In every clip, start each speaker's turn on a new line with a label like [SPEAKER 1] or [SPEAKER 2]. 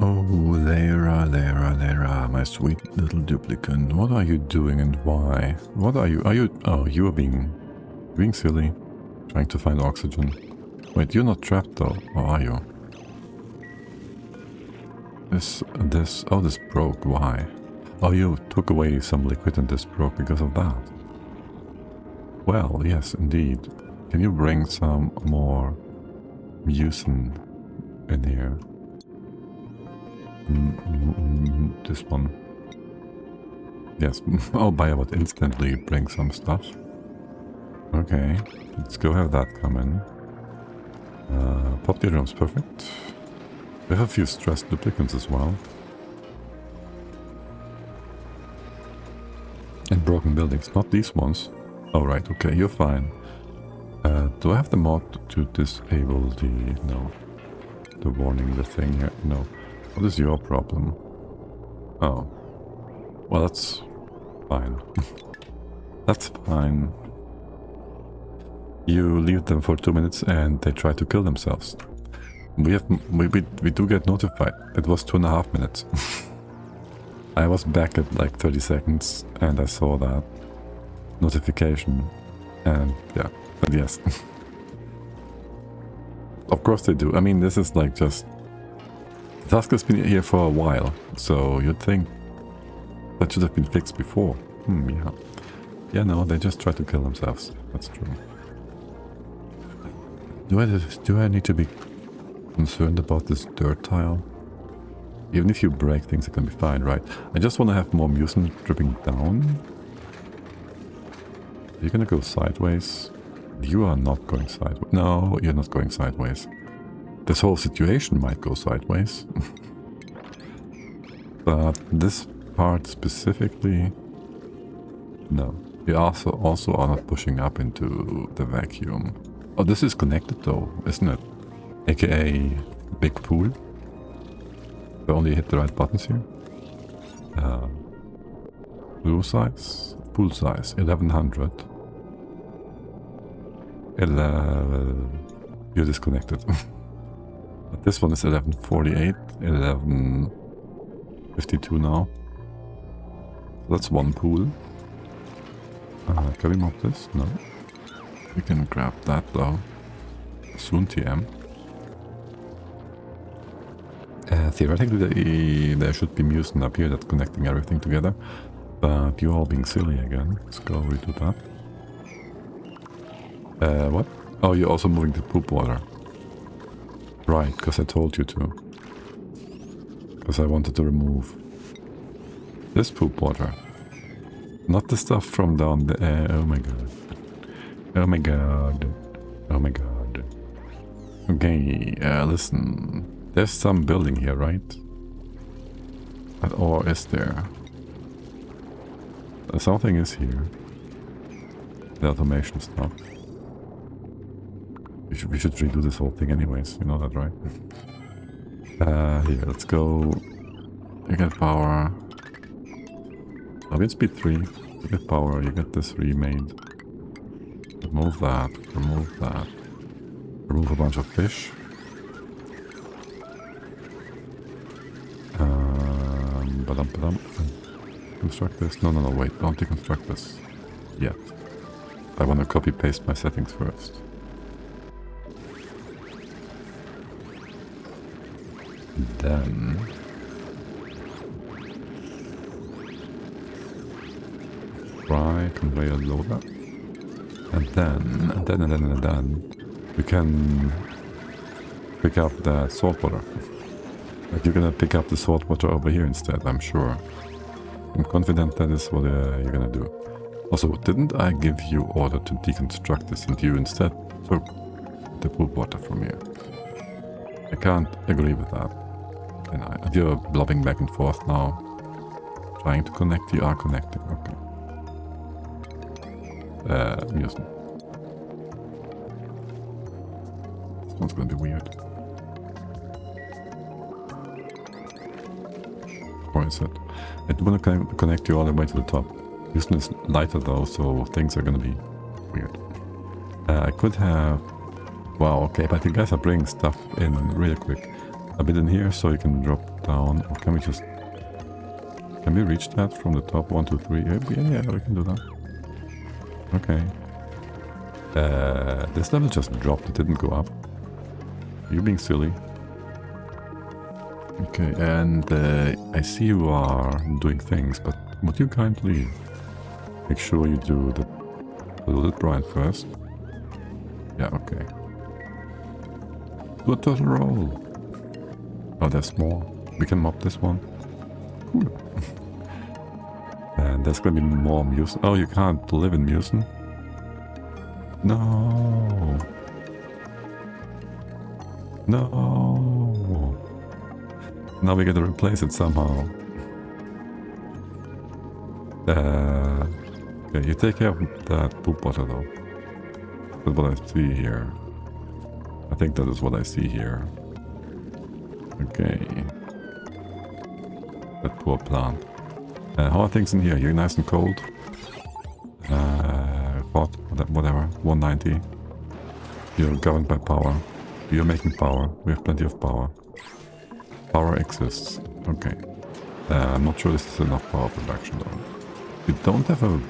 [SPEAKER 1] Oh, Lara, my sweet little duplicant. What are you doing and why? What are you? Oh, you are being silly. Trying to find oxygen. Wait, you're not trapped though, or are you? This broke, why? Oh, you took away some liquid and this broke because of that. Well, yes, indeed. Can you bring some more mucin in here? This one. Yes, oh, Biobot instantly bring some stuff. Okay, let's go have that come in. Pop the room's perfect. We have a few stressed duplicants as well. And broken buildings, not these ones. Oh right, okay, you're fine. Do I have the mod to disable the... no. The warning, the thing here? No. What is your problem? Oh. Well, that's fine. That's fine. You leave them for 2 minutes and they try to kill themselves. We do get notified. It was 2.5 minutes. I was back at like 30 seconds and I saw that notification. And yeah, but yes. Of course they do. I mean, this is like just... The task has been here for a while, so you'd think that should have been fixed before. Yeah. Yeah, no, they just try to kill themselves. That's true. Do I need to be concerned about this dirt tile? Even if you break things, it can be fine, right? I just want to have more mucin dripping down. You're gonna go sideways. You are not going sideways. No, you're not going sideways. This whole situation might go sideways. But this part specifically... no. You also are not pushing up into the vacuum. Oh, this is connected though, isn't it? AKA big pool. We only hit the right buttons here. Pool size? Pool size, 1100. You're disconnected. But this one is 1148, 1152 now. That's one pool. Can we mop this? No. We can grab that though. Soon TM. Theoretically there should be mucin up here that's connecting everything together. But you're all being silly again. Let's go redo that. What? Oh, you're also moving the poop water. Right, because I told you to. Because I wanted to remove this poop water. Not the stuff from down there. Oh my god. Oh my god. Oh my god. Okay, listen. There's some building here, right? Or is there? Something is here. The automation stuff. We should redo this whole thing anyways, you know that, right? Here, let's go. You get power. I'll get speed 3. You get power, you get this remade. Remove that, remove that. Remove a bunch of fish. Ba-dum. Construct this. No, wait, don't deconstruct this yet. I want to copy paste my settings first. Then try conveyor loader, and then we can pick up the salt water. Like you're gonna pick up the salt water over here instead, I'm sure. I'm confident that is what you're gonna do. Also, didn't I give you order to deconstruct this and you instead took the poop water from here? I can't agree with that. And you're blobbing back and forth now. Trying to connect, you are connecting, okay. Mucin. This one's gonna be weird. Or is it? I do want to connect you all the way to the top. Mucin is lighter though, so things are gonna be weird. I could have... Wow, okay, but you guys are bringing stuff in really quick. a bit in here so you can drop down, or can we just... Can we reach that from the top? 1, 2, 3. Yeah, we can do that. Okay. This level just dropped, it didn't go up. You're being silly. Okay, and I see you are doing things, but would you kindly make sure you do the polluted brine first? Yeah, okay. Do a turtle roll. Oh, there's more. We can mop this one. Cool. And there's gonna be more mucin. Oh, you can't live in mucin? No. No. Now we gotta replace it somehow. Okay, you take care of that poop water though. That's what I see here. I think that is what I see here. Okay. That poor plant. How are things in here? You're nice and cold? Hot, whatever. 190. You're governed by power. You're making power. We have plenty of power. Power exists. Okay. I'm not sure this is enough power production though. We don't have a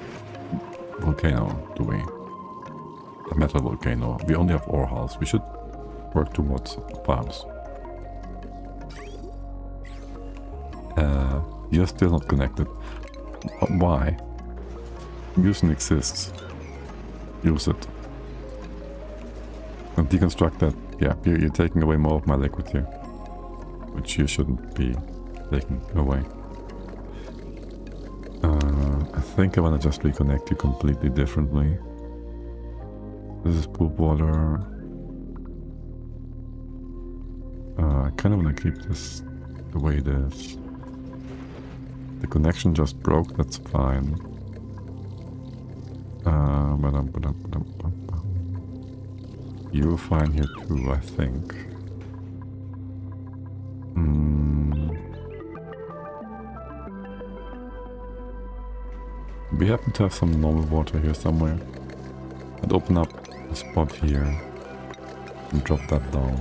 [SPEAKER 1] volcano, do we? A metal volcano. We only have ore hulls. We should work towards farms. You're still not connected. Why? Mucin exists. Use it. And deconstruct that. Yeah, you're taking away more of my liquid here. Which you shouldn't be taking away. I think I want to just reconnect you completely differently. This is poop water. I kind of want to keep this the way it is. The connection just broke, that's fine. You're fine here too, I think. We happen to have some normal water here somewhere. I'd open up a spot here and drop that down.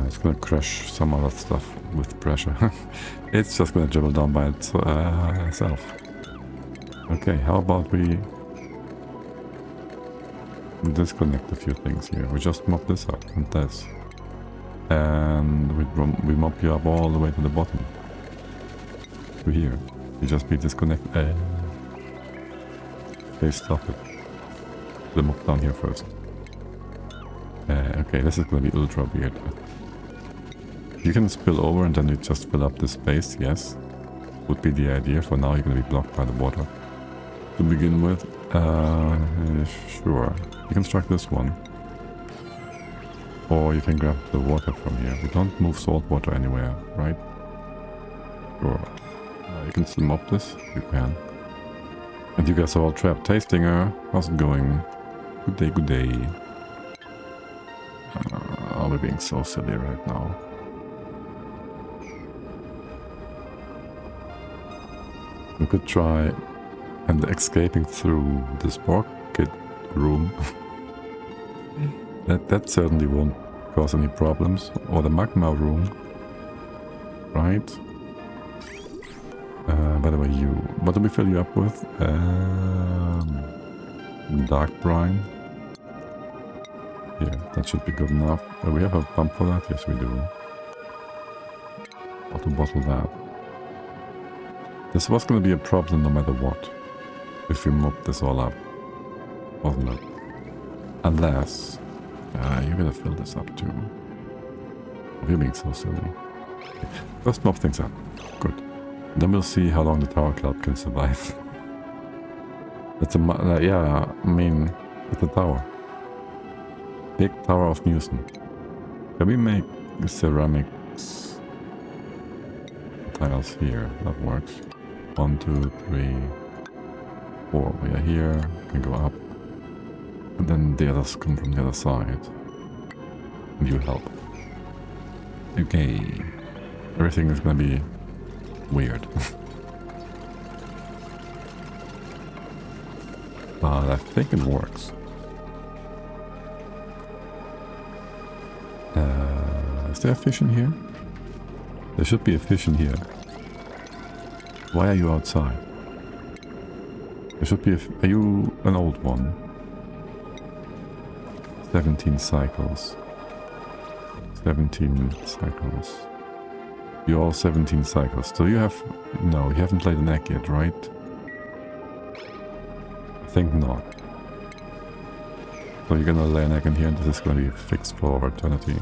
[SPEAKER 1] It's gonna crush some other stuff with pressure. It's just gonna dribble down by itself. Okay, how about we disconnect a few things here. We just mop this up and this. And we mop you up all the way to the bottom. To here. You just be disconnected. Okay, stop it. The mop down here first. Okay, this is gonna be ultra weird. You can spill over and then you just fill up this space, yes. Would be the idea. For now you're gonna be blocked by the water. To begin with, sure. You can strike this one. Or you can grab the water from here. We don't move salt water anywhere, right? Sure. You can still mop this? You can. And you guys are all trapped. Tastinger, how's it going? Good day, good day. Are we being so silly right now? We could try and escaping through this bucket room. that certainly won't cause any problems. Or the magma room. Right? By the way, what do we fill you up with? Dark brine. Yeah, that should be good enough. We have a pump for that? Yes, we do. How to bottle that? This was going to be a problem no matter what. If we mop this all up. Wasn't it? Unless... you're going to fill this up too. You're being so silly. Okay. First mop things up. Good. Then we'll see how long the tower kelp can survive. It's a... yeah, I mean... It's a tower. Big tower of mucin. Can we make ceramics tiles here? That works. 1, 2, 3, 4. We are here. Can go up. And then the others come from the other side. And you help. Okay. Everything is gonna be weird. But I think it works. Is there a fish in here? There should be a fish in here. Why are you outside? There should be a... Are you an old one? 17 cycles. 17 cycles. You're all 17 cycles. So you have... No, you haven't laid an egg yet, right? I think not. So you're gonna lay an egg in here and this is gonna be fixed for eternity.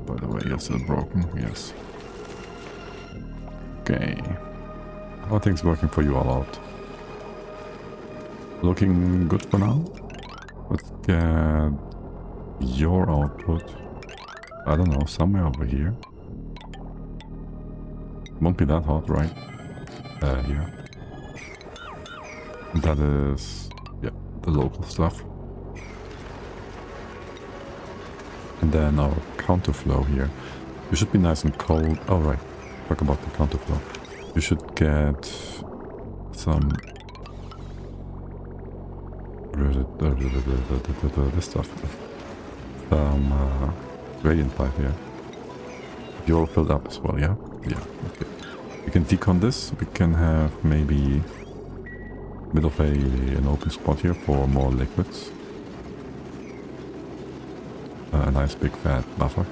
[SPEAKER 1] By the way, you're still broken. Yes. Okay. How are things working for you all out? Looking good for now? Let's get your output. I don't know, somewhere over here. Won't be that hot, right? Here. That is, yeah, the local stuff. And then our counterflow here. You should be nice and cold. Oh, right. Talk about the counterflow. You should get some... this stuff. Some gradient pipe here. You're all filled up as well, yeah? Yeah, okay. We can decon this. We can have maybe a bit of an open spot here for more liquids. A nice big fat buffer.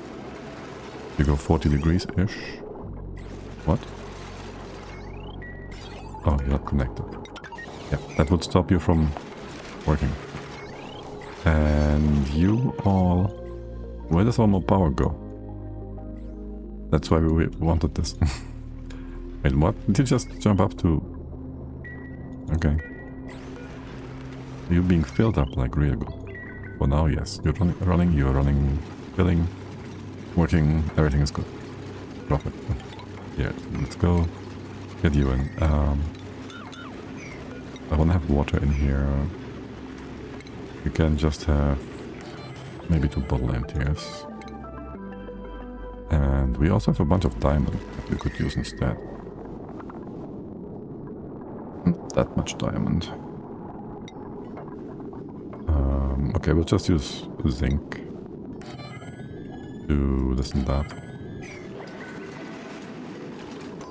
[SPEAKER 1] You go 40 degrees-ish. What? Oh, you're not connected. Yeah, that would stop you from working. And you all... Where does all my power go? That's why we wanted this. Wait, what? Did you just jump up to... Okay. You're being filled up like real good. For now, yes. You're running, filling, working, everything is good. Drop it. Yeah, let's go. Get you in. I want to have water in here. You can just have maybe 2 bottle emptiers. And we also have a bunch of diamond that we could use instead. Not that much diamond. Okay, we'll just use zinc to this and that.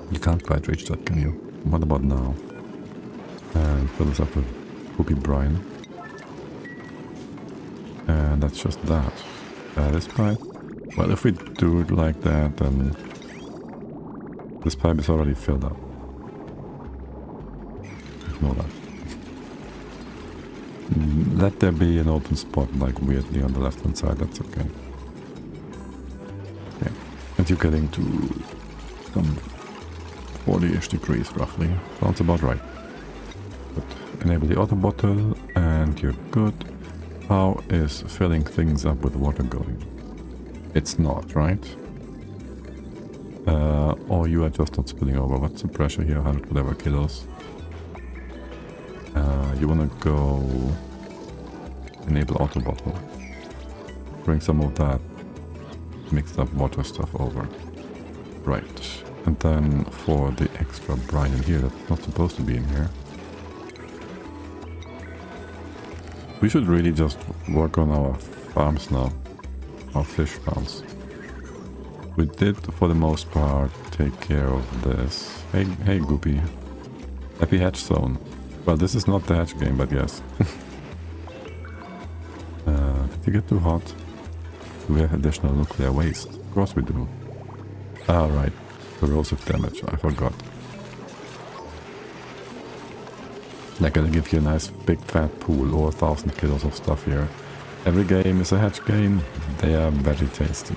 [SPEAKER 1] You can't quite reach that, can you? What about now? And fill this up with poopy brine. And that's just that. This pipe. Well, if we do it like that, then this pipe is already filled up. Ignore that. Let there be an open spot, like weirdly on the left hand side, that's okay. Okay. And you're getting to some 40-ish degrees roughly. Sounds about right. Good. Enable the auto bottle and you're good. How is filling things up with water going? It's not, right? Or you are just not spilling over. What's the pressure here? 100 whatever kilos. You wanna go enable auto bottle. Bring some of that mixed up water stuff over. Right. And then for the extra brine in here that's not supposed to be in here. We should really just work on our farms now. Our fish farms. We did, for the most part, take care of this. Hey, Goopy. Happy hatch zone. Well, this is not the hatch game, but yes. Did you get too hot? Do we have additional nuclear waste? Of course we do. Ah, right. Corrosive damage. I forgot. They're gonna give you a nice big fat pool or 1,000 kilos of stuff here. Every game is a hatch game. They are very tasty.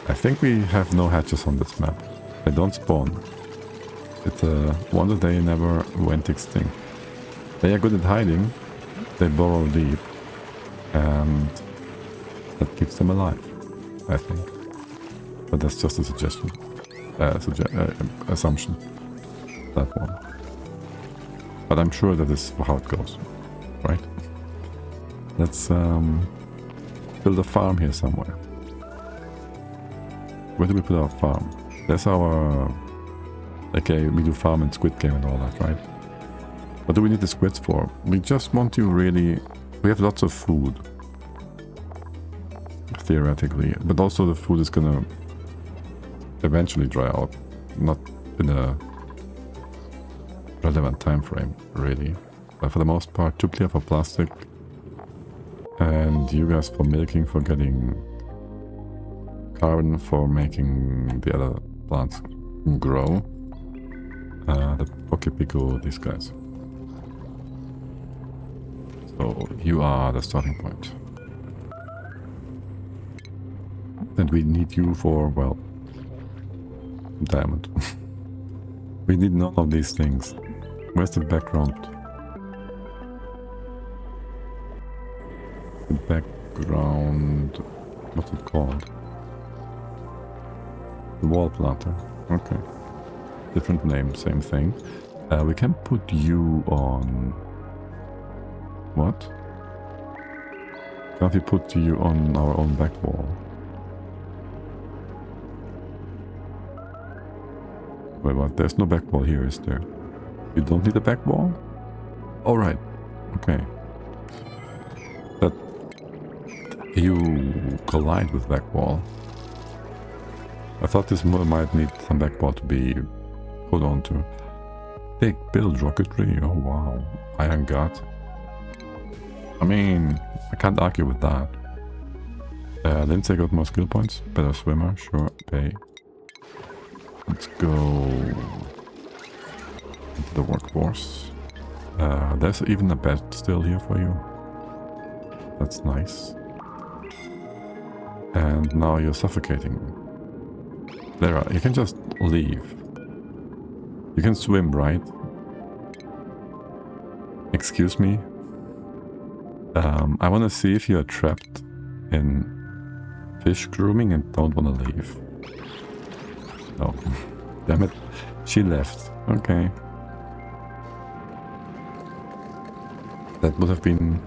[SPEAKER 1] I think we have no hatches on this map. They don't spawn. It's a wonder they never went extinct. They are good at hiding. They burrow deep. And that keeps them alive, I think. But that's just a suggestion. Assumption. That one. But I'm sure that is how it goes. Right? Let's build a farm here somewhere. Where do we put our farm? There's our... Okay, we do farm and squid game and all that, right? What do we need the squids for? We just want to really... We have lots of food. I theoretically. But also the food is gonna eventually dry out. Not in a relevant time frame, really. But for the most part, too clear for plastic. And you guys for milking, for getting carbon, for making the other plants grow. The Pokepico, these guys. So you are the starting point. And we need you for, well, diamond. We need none of these things. Where's the background? The background... what's it called? The wall planter. Okay. Different name, same thing. We can put you on... what? Can't we put you on our own back wall? Wait, what? There's no back wall here, is there? You don't need a back wall? Alright. Okay. But you collide with back wall. I thought this might need some back wall to be put onto. Big build rocketry. Oh wow. Iron God. I mean, I can't argue with that. Lindsay got more skill points. Better swimmer. Sure. Pay. Let's go into the workforce. There's even a bed still here for you. That's nice. And now you're suffocating. There, you can just leave. You can swim, right? Excuse me? I want to see if you are trapped in fish grooming and don't want to leave. Oh, damn it. She left. Okay. That would have been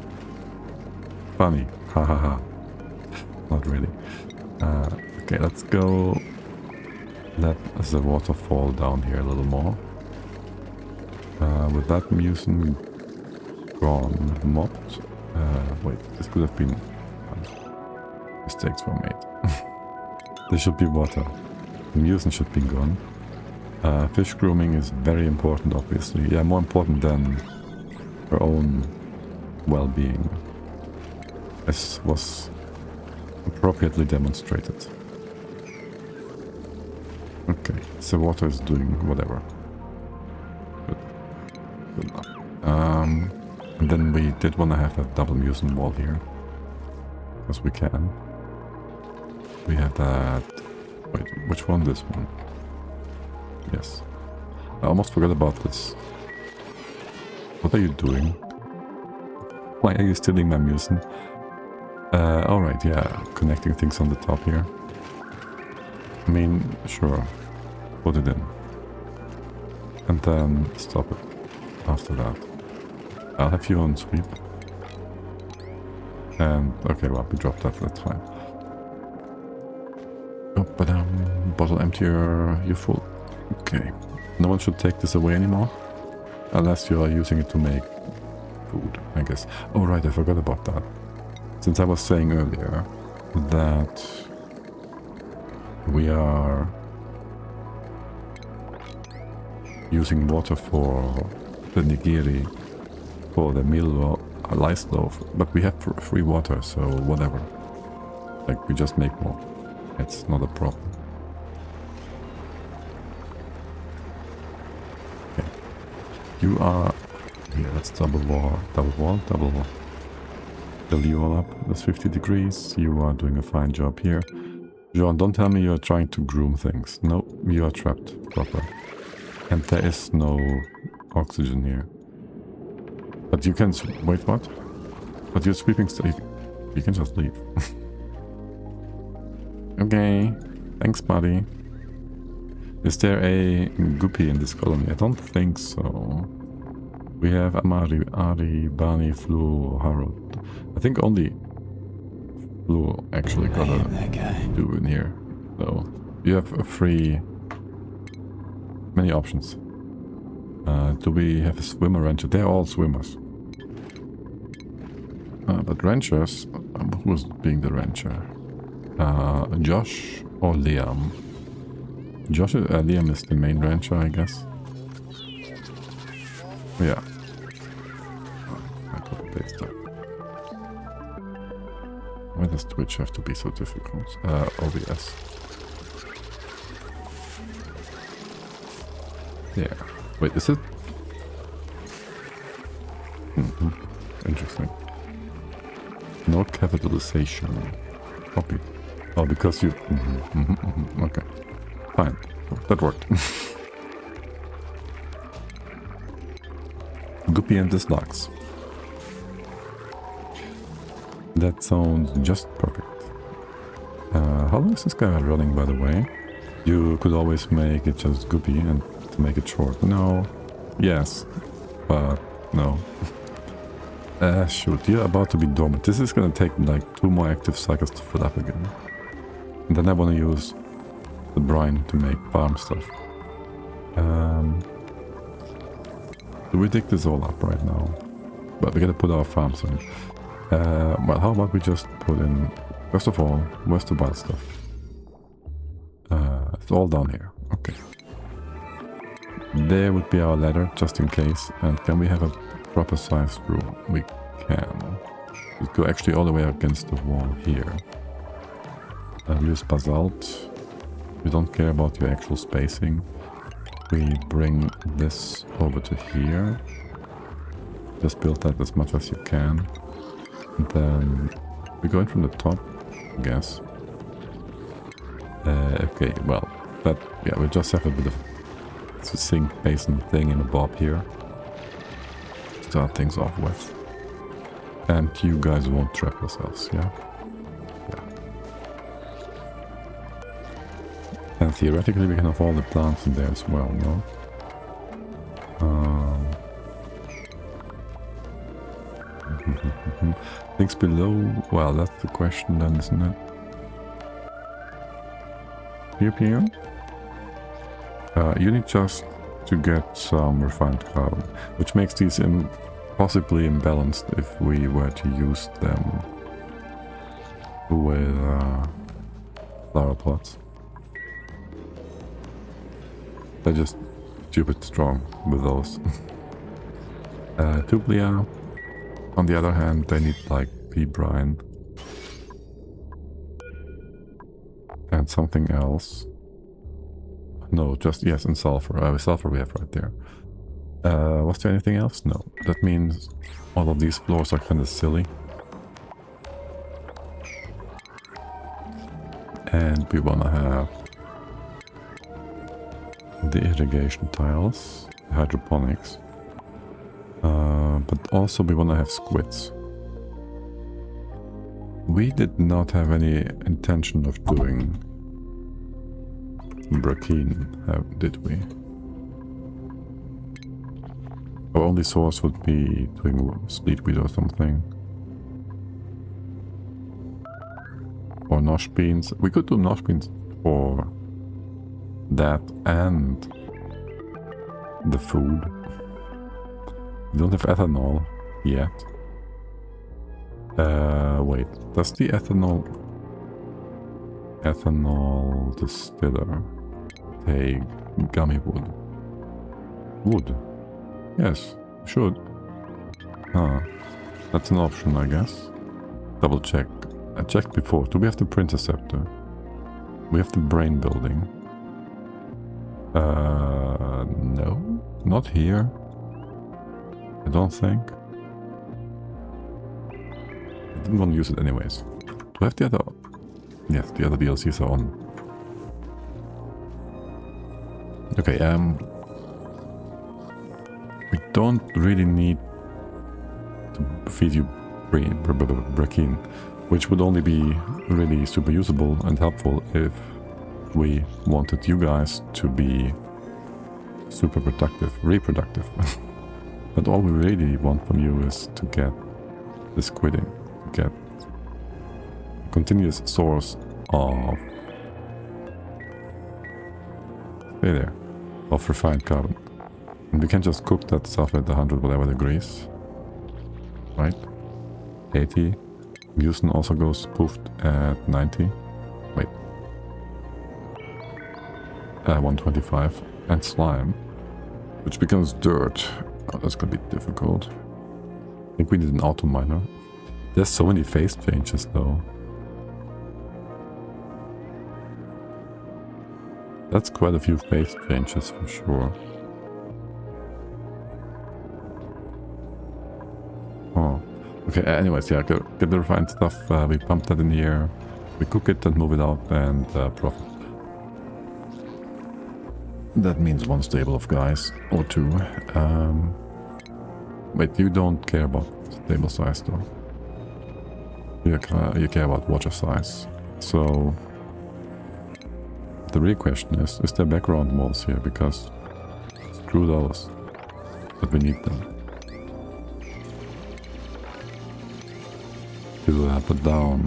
[SPEAKER 1] funny. Ha ha ha. Not really. Okay, let's go. Let the water fall down here a little more. With that mucin gone, mopped. Wait, this could have been... mistakes were made. There should be water. The mucin should be gone. Fish grooming is very important, obviously. Yeah, more important than her own well-being. As was appropriately demonstrated. Okay, so water is doing whatever. Good enough. And then we did want to have a double mucin wall here. Because we can. We have that... Wait, which one? This one? Yes. I almost forgot about this. What are you doing? Why are you stealing my mucin? Alright, yeah. Connecting things on the top here. I mean, sure. Put it in. And then stop it after that. I'll have you on sweep. And, okay, well, we dropped that, that's fine. Oh, but bottle emptier, you're full. Okay. No one should take this away anymore. Unless you are using it to make food, I guess. Oh, right, I forgot about that. Since I was saying earlier that we are using water for the nigiri, for the meal or lice loaf, but we have free water, so whatever. Like, we just make more. It's not a problem. Okay. You are... Here, let's double wall. Fill you all up. That's 50 degrees. You are doing a fine job here. John, don't tell me you're trying to groom things. No, you are trapped. Proper. And there is no oxygen here. But you can... Wait, what? But you're sweeping stuff. You can just leave. Okay. Thanks, buddy. Is there a guppy in this colony? I don't think so. We have Amari, Ari, Bani, Flu, Harold. I think only Flu actually got a do in here. So you have a free... many options. Do we have a swimmer rancher? They're all swimmers. But ranchers... who's being the rancher? Josh or Liam? Liam is the main rancher, I guess. Yeah. I copy paste that. Why does Twitch have to be so difficult? OBS. Yeah. Wait, is it? Interesting. No capitalization. Copy. Oh, because you... Okay. Fine. That worked. Guppy and dislikes. That sounds just perfect. How long is this guy running, by the way? You could always make it just Guppy and to make it short. No. Yes. But no. Shoot, you're about to be dormant. This is gonna take like 2 more active cycles to fill up again. And then I want to use the brine to make farm stuff. Do we dig this all up right now? But we gotta put our farms in. Well, how about we just put in... First of all, where's the wild stuff? It's all down here. Okay. There would be our ladder, just in case. And can we have a proper sized room? We can. We go actually all the way against the wall here. Use basalt. We don't care about your actual spacing. We bring this over to here. Just build that as much as you can. And then we go in from the top, I guess. Okay, well, that, yeah, we just have a bit of sink basin thing in the bob here. Start things off with. And you guys won't trap yourselves, yeah? Yeah. And theoretically we can have all the plants in there as well, no? Things below, well, that's the question then, isn't it? Here? You need just to get some refined carbon, which makes these possibly imbalanced if we were to use them with flower pots. They're just stupid strong with those. Tublia, on the other hand, they need like pea brine and something else. No, just, yes, and sulfur. Sulfur we have right there. Was there anything else? No. That means all of these floors are kind of silly. And we want to have the irrigation tiles, hydroponics. But also we want to have squids. We did not have any intention of doing brackine, did we? Our only source would be doing spleetweed or something. Or nosh beans. We could do nosh beans for that and the food. We don't have ethanol yet. Wait, does the ethanol distiller take gummy wood? Wood? Yes, should. That's an option, I guess. Double check. I checked before. Do we have the printer scepter? We have the brain building. No, not here. I don't think. I didn't want to use it anyways. Do I have the other? Yes, the other DLCs are on. Okay, we don't really need to feed you brackine, which would only be really super usable and helpful if we wanted you guys to be super reproductive. But all we really want from you is to get the squidding, to get a continuous source of, of refined carbon. And we can just cook that stuff at 100 whatever degrees, right? 80. Mucin also goes poofed at 90. 125, and slime, which becomes dirt. Oh, that's gonna be difficult. I think we need an auto miner. There's so many phase changes though. That's quite a few phase changes for sure. Oh, okay. Anyways, yeah, get the refined stuff. We pump that in here, we cook it and move it out, and profit. That means one stable of guys or two. Wait, you don't care about stable size though. You care about water size. So the real question is there background walls here? Because screw those, but we need them to put down.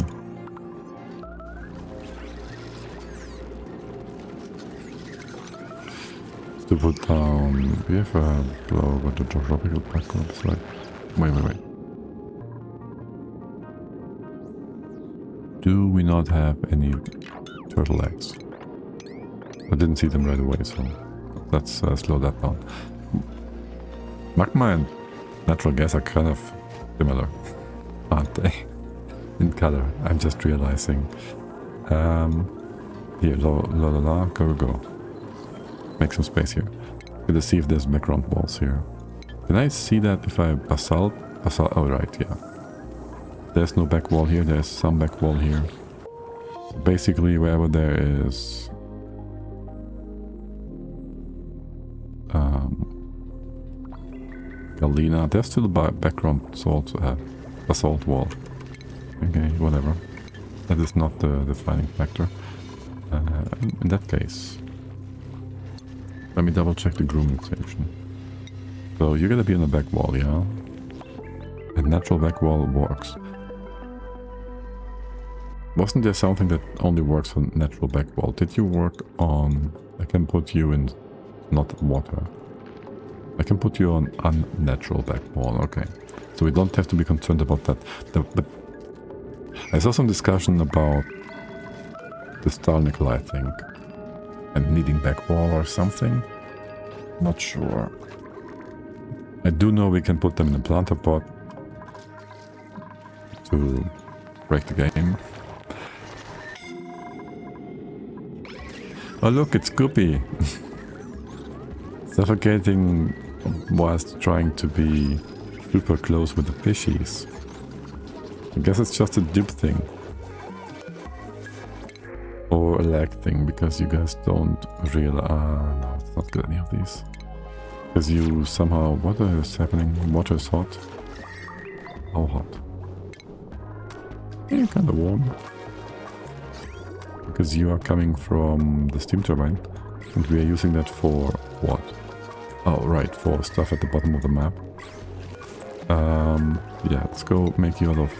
[SPEAKER 1] To put down. We have a tropical background. That's right. Wait. Do we not have any turtle eggs? I didn't see them right away, so let's slow that down. Magma and natural gas are kind of similar, aren't they? In color, I'm just realizing. Here, go. Make some space here. Let's see if there's background walls here. Can I see that if I basalt? Oh right, yeah. There's no back wall here, there's some back wall here. Basically wherever there is galena, there's still a background basalt wall. Okay, whatever. That is not the defining factor. In that case, let me double check the grooming station. So you're gonna be on the back wall, yeah? A natural back wall works. Wasn't there something that only works on natural back wall? Did you work on... I can put you in not water. I can put you on unnatural back wall, okay. So we don't have to be concerned about that. I saw some discussion about the star nickel, I think. And needing back wall or something. Not sure. I do know we can put them in a planter pot to break the game. Oh look, it's Guppy! Suffocating whilst trying to be super close with the fishies. I guess it's just a dupe thing. Or a lag thing, because you guys don't realize... no, it's not good, any of these. Because you somehow... What is happening? Water is hot. How hot? Yeah, kind of warm. Because you are coming from the steam turbine. And we are using that for what? Oh, right, for stuff at the bottom of the map. Yeah, let's go make you out of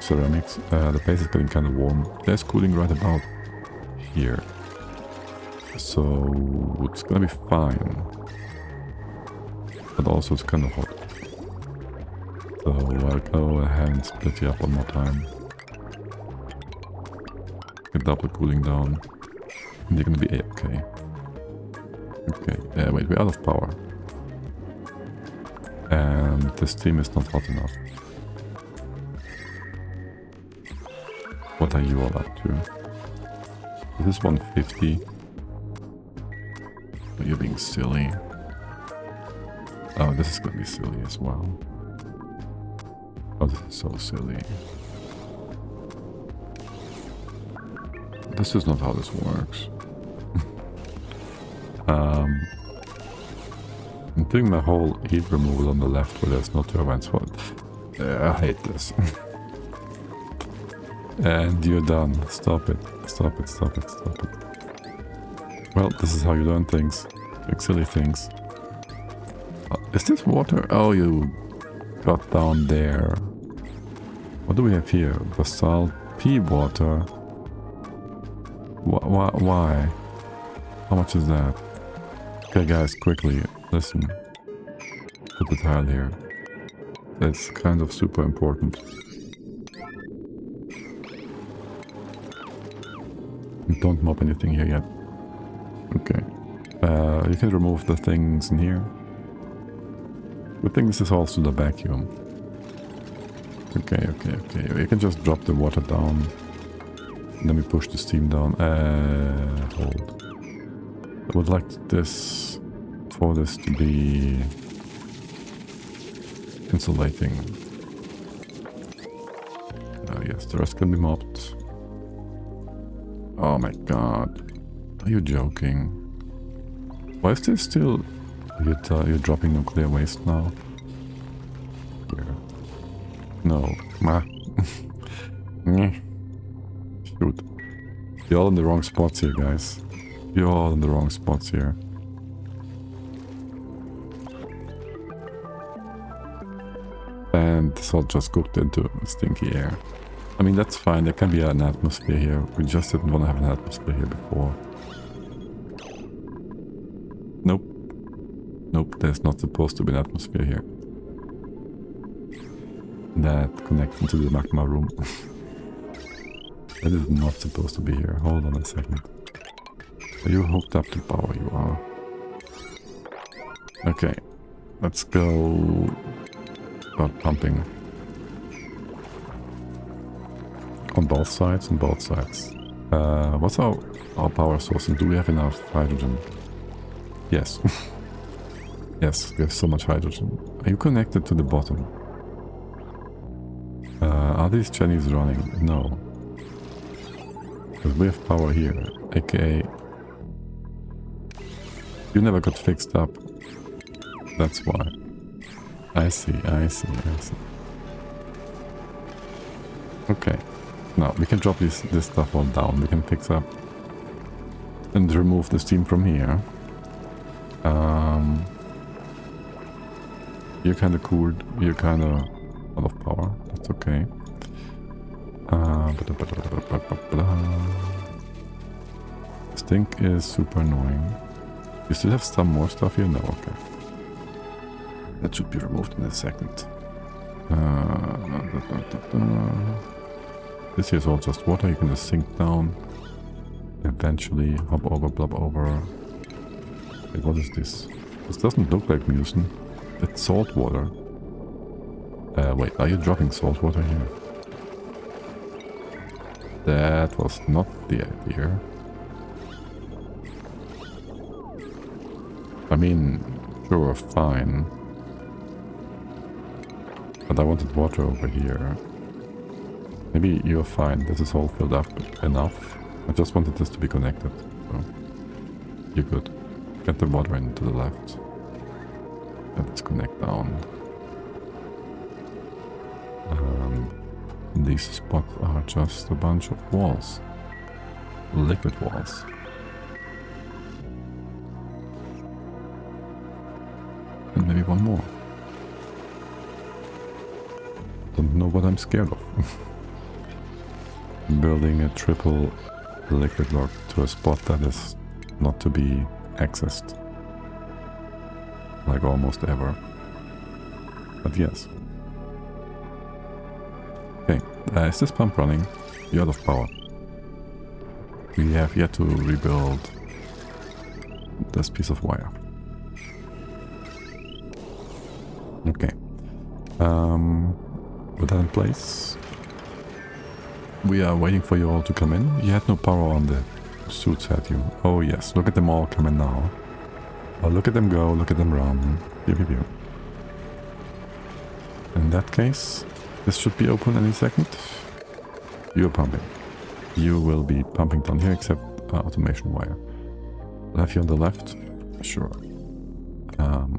[SPEAKER 1] ceramics. The place is getting kind of warm. There's cooling right about here. So it's gonna be fine. But also it's kind of hot. So I'll go ahead and split you up one more time. Get double cooling down. And you're gonna be okay. Okay, wait, we're out of power. And the steam is not hot enough. What are you all up to? This is 150. Oh, you're being silly. Oh, this is gonna be silly as well. Oh, this is so silly. This is not how this works. I'm doing my whole heat removal on the left where there's no turbines for it. I hate this. And you're done. Stop it. Stop it, stop it, stop it. Well, this is how you learn things. Big silly things. Is this water? Oh, you got down there. What do we have here? Basalt pea water. Why? How much is that? Okay guys, quickly, listen. Put the tile here. That's kind of super important. Don't mob anything here yet. Okay. You can remove the things in here. Good thing this is also the vacuum. Okay. You can just drop the water down. And then we push the steam down. Hold. I would like this for this to be insulating. Yes, the rest can be mopped. Oh my god. Are you joking? Why is there still... You're dropping nuclear waste now? Here. No. Ma. Shoot. You're all in the wrong spots here, guys. You're all in the wrong spots here. And this all just cooked into stinky air. I mean, that's fine. There can be an atmosphere here. We just didn't want to have an atmosphere here before. Nope. Nope, there's not supposed to be an atmosphere here. That connects into the magma room. That is not supposed to be here. Hold on a second. Are you hooked up to power? You are. Okay. Let's go... Start pumping. On both sides? On both sides. What's our power source? And do we have enough hydrogen? Yes. Yes, we have so much hydrogen. Are you connected to the bottom? Are these Chinese running? No. Because we have power here. AKA... You never got fixed up. That's why. I see. Okay. Now, we can drop this stuff all down. We can fix up and remove the steam from here. You're kind of cooled. You're kind of out of power. That's okay. Stink is super annoying. You still have some more stuff here? No, okay. That should be removed in a second. This here is all just water. You can just sink down. Eventually hop over, blob over. Wait, what is this? This doesn't look like mucin. It's salt water. Wait, are you dropping salt water here? That was not the idea. I mean, sure, fine. But I wanted water over here. Maybe you're fine. This is all filled up enough. I just wanted this to be connected. So you're good. Get the water in to the left. And let's connect down. These spots are just a bunch of walls. Liquid walls. And maybe one more. Don't know what I'm scared of. Building a triple liquid lock to a spot that is not to be accessed. Like almost ever. But yes. Okay, is this pump running? You're out of power. We have yet to rebuild this piece of wire. Okay. With that in place, we are waiting for you all to come in. You had no power on the suits, had you? Oh yes, look at them all coming now. Oh, look at them go, look at them run. Pew, pew, pew. In that case, this should be open any second. You're pumping. You will be pumping down here, except automation wire. I'll have you on the left? Sure.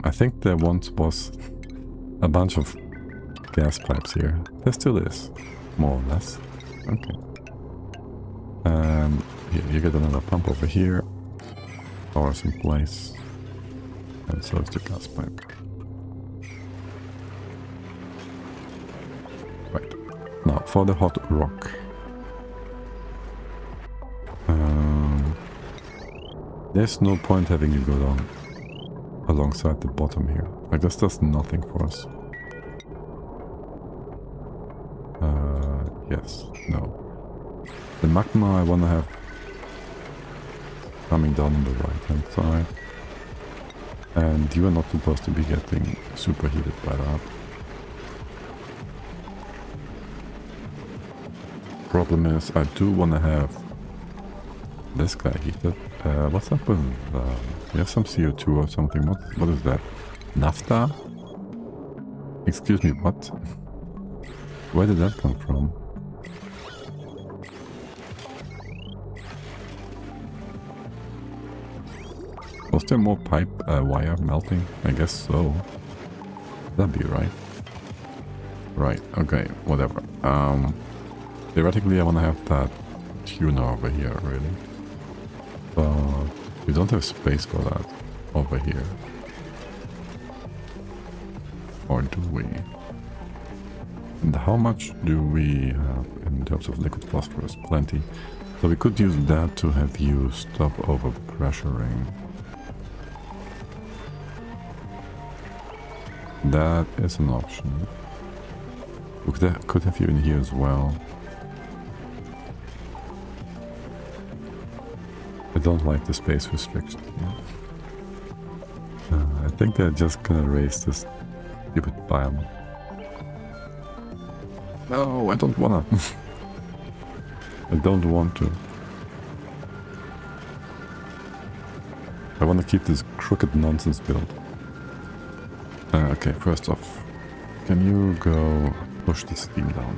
[SPEAKER 1] I think there once was a bunch of gas pipes here. There still is, more or less. Okay. Here, you get another pump over here. Power's in place. And so is the gas pipe. Right. Now, for the hot rock. There's no point having you go down alongside the bottom here. Like, this does nothing for us. Yes, no. The magma I wanna have coming down on the right hand side. And you are not supposed to be getting superheated by that. Problem is, I do want to have this guy heated. What's up with you have some CO2 or something? What is that? Naphtha? Excuse me, what? Where did that come from? Was there more pipe wire melting? I guess so. That'd be right. Right, okay, whatever. Theoretically I wanna have that tuner over here, really. But we don't have space for that over here. Or do we? And how much do we have in terms of liquid phosphorus? Plenty. So we could use that to have you stop overpressuring. That is an option. We could have you in here as well. I don't like the space restriction. I think they're just gonna raise this stupid biome. No, I don't wanna. I don't want to. I wanna keep this crooked nonsense build. Okay, first off, can you go push the steam down?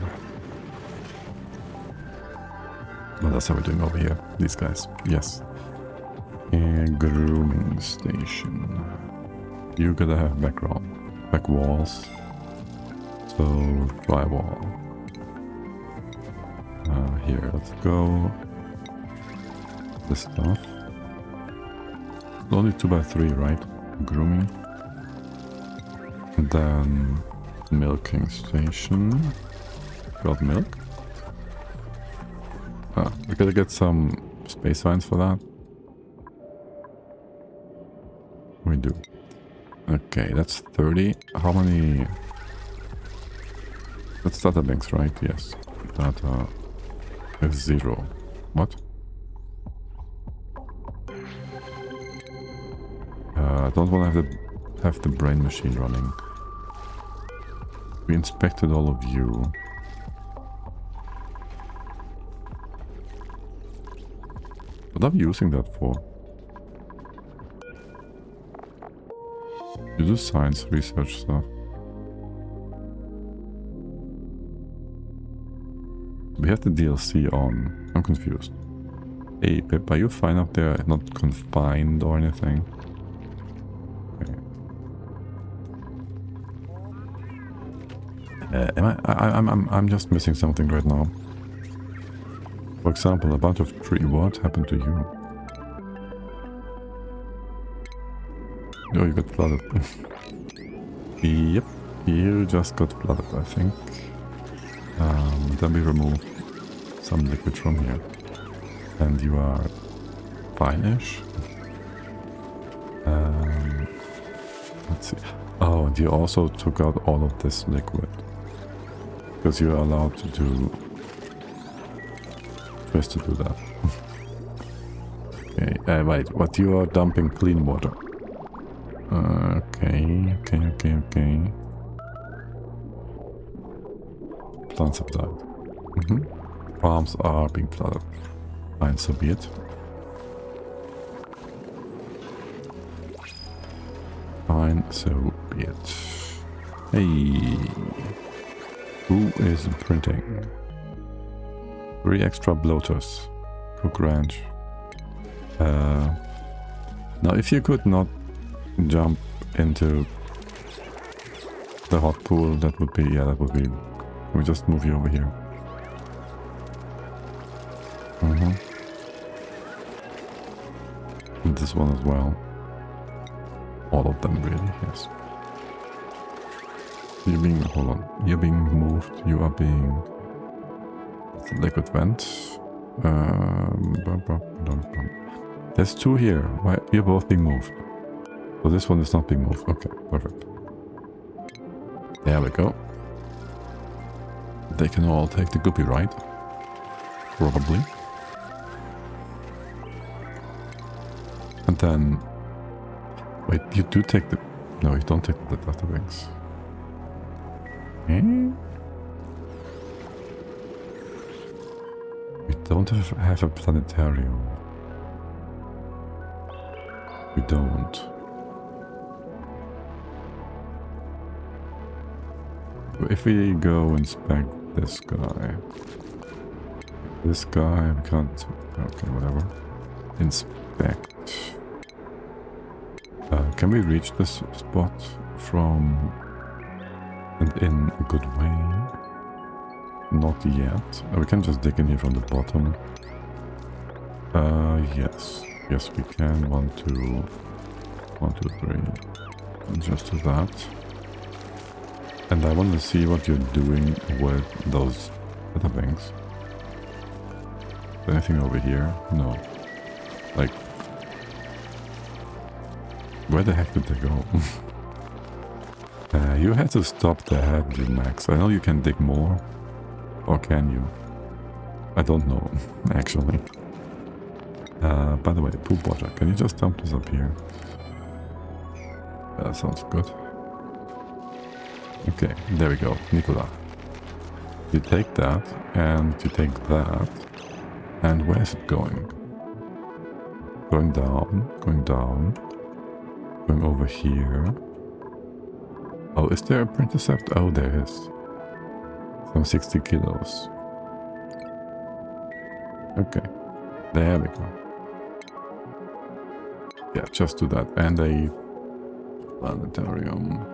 [SPEAKER 1] Well, that's how we're doing over here. These guys, yes. And grooming station. You gotta have back walls. So drywall. Here, let's go. This stuff. It's only 2x3, right? Grooming. And then milking station. Got milk. We gotta get some space vines for that. We do. Okay, that's 30. How many? That's data links, right? Yes. Data is 0. What? I don't want to have the brain machine running. We inspected all of you. What are we using that for? You do science research stuff. We have the DLC on. I'm confused. Hey Pip, are you fine up there? Not confined or anything? I'm just missing something right now. For example, a bunch of tree. What happened to you? Oh, you got flooded. Yep, you just got flooded, I think. Then we remove some liquid from here. And you are fine-ish. Let's see. Oh, and you also took out all of this liquid. Because you're allowed to do... Just to do that. Okay, wait, what, you are dumping clean water. Okay. Plants have died. Farms are being flooded. Fine, so be it. Fine, so be it. Hey, who is printing? 3 extra bloaters. Cook ranch. Now, if you could not jump into the hot pool, that would be, yeah, that would be. Can we just move you over here? And this one as well. All of them, really, yes. You're being, hold on, you're being moved, you are being... It's a liquid vent. There's 2 here, why, you're both being moved. So this one is not being moved, okay, perfect. There we go. They can all take the guppy, right? Probably. And then... Wait, you do take the... No, you don't take the data wings. Eh? We don't have a planetarium. We don't. If we go inspect this guy... This guy, we can't... Okay, whatever. Inspect. Can we reach this spot from... and in a good way? Not yet. We can just dig in here from the bottom. Yes. Yes, we can. 1, 2... 1, 2, 3. And just do that. And I want to see what you're doing with those other things. Anything over here? No. Like... Where the heck did they go? You had to stop the head, you Max. I know you can dig more. Or can you? I don't know, actually. By the way, poop water. Can you just dump this up here? That sounds good. Okay, there we go. Nicola. You take that, and you take that. And where is it going? Going down, going down. Going over here. Oh, is there a intercept? Oh, there is. Some 60 kilos. Okay. There we go. Yeah, just do that. And a planetarium.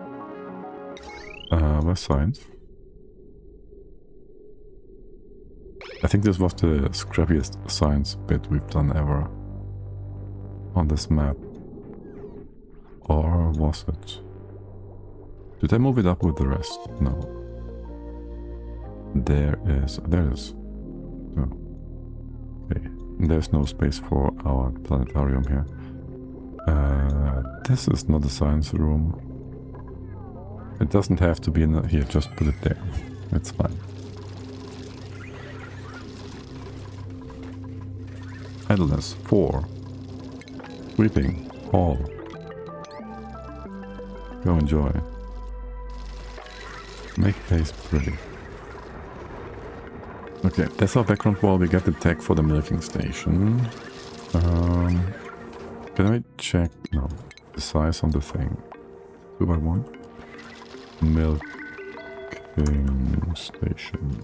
[SPEAKER 1] Where's science? I think this was the scrappiest science bit we've done ever on this map. Or was it? Did I move it up with the rest? No. There it is. Oh. Okay. There's no space for our planetarium here. This is not a science room. It doesn't have to be in here, just put it there. It's fine. Idleness, 4. Sweeping, all. Go enjoy. Make place pretty. Okay, that's our background wall. We get the tag for the milking station. Can I check? No. The size on the thing. 2x1. Milking station.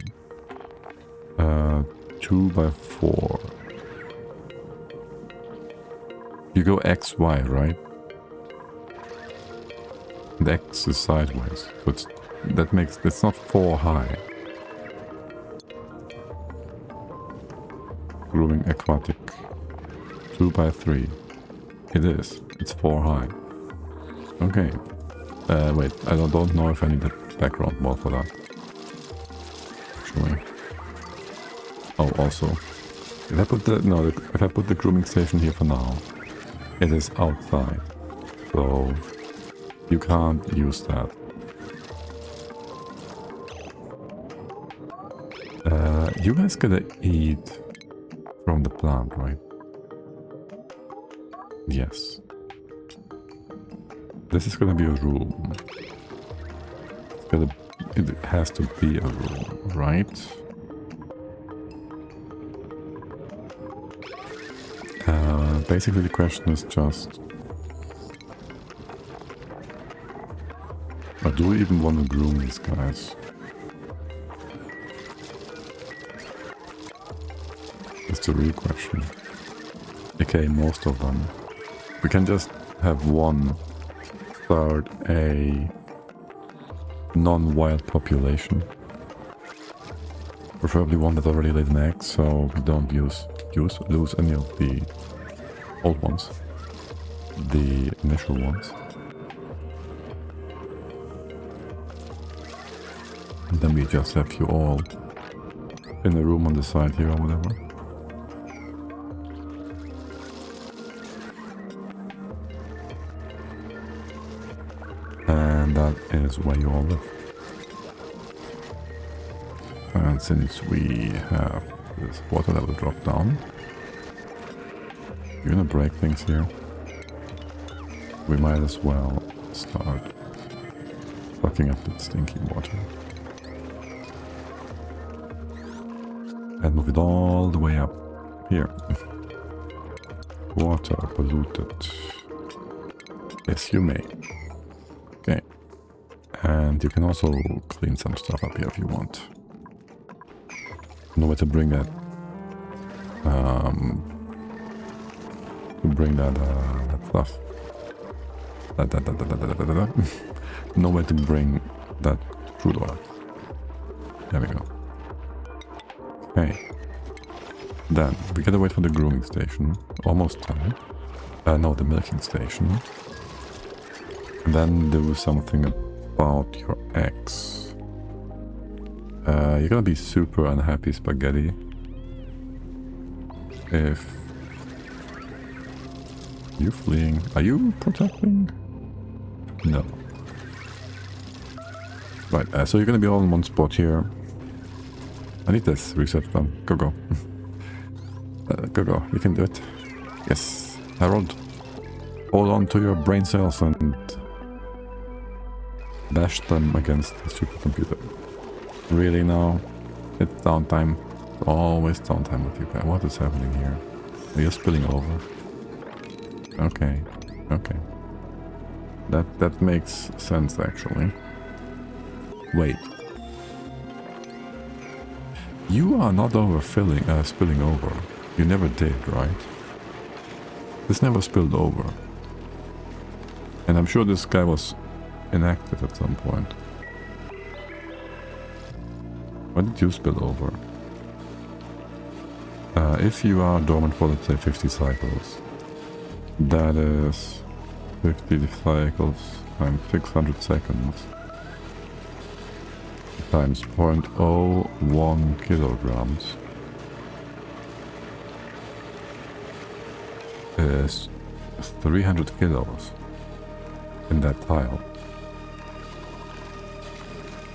[SPEAKER 1] 2x4. You go XY, right? The X is sideways, so it's not 4 high. Growing aquatic. 2x3. It is. It's 4 high. Okay. Wait, I don't know if I need a background wall for that. Actually. Oh, also. If I put the grooming station here for now, it is outside. So you can't use that. You guys gotta eat from the plant, right? Yes. This is gonna be a room. It has to be a room, right? Basically the question is just... do we even want to groom these guys? That's the real question. Okay, most of them. We can just have one start a non-wild population. Preferably one that already laid an egg, so we don't lose any of the old ones. The initial ones. And then we just have you all in a room on the side here or whatever. And that is where you all live. And since we have this water level drop down, you're gonna break things here. we might as well start sucking up that stinky water. And move it all the way up here. Water polluted. Yes, you may. Okay. And you can also clean some stuff up here if you want. Know where to bring that. That stuff. Know where to bring that crude oil. There we go. Okay. Then we gotta wait for the grooming station. Almost time. No, the milking station. And then do something about your eggs. You're gonna be super unhappy, Spaghetti, if you fleeing. Are you protecting? No. Right, so you're gonna be all in one spot here. I need this reset done. Go, go. Go. You can do it. Yes. Harold, hold on to your brain cells and bash them against the supercomputer. Really now? It's downtime. Always downtime with you guys. What is happening here? Are you spilling over? Okay. Okay. That makes sense actually. Wait. You are not spilling over. You never did, right? This never spilled over. And I'm sure this guy was inactive at some point. Why did you spill over? If you are dormant for, let's say, 50 cycles, that is 50 cycles times 600 seconds times 0.01 kilograms is 300 kilos in that tile.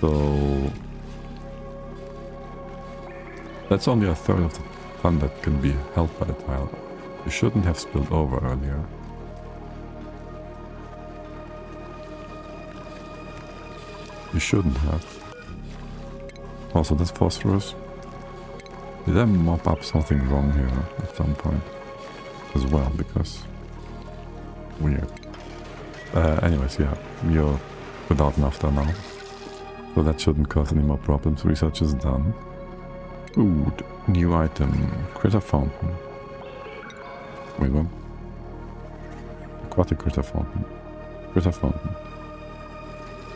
[SPEAKER 1] So that's only a third of the ton that can be held by the tile. You shouldn't have spilled over earlier. You shouldn't have. Also, this phosphorus. Did I mop up something wrong here at some point as well? Because weird. Anyways, yeah, you're without naphtha now, so that shouldn't cause any more problems. Research is done. Food, new item, critter fountain. Wait, what? Aquatic critter fountain. Critter fountain.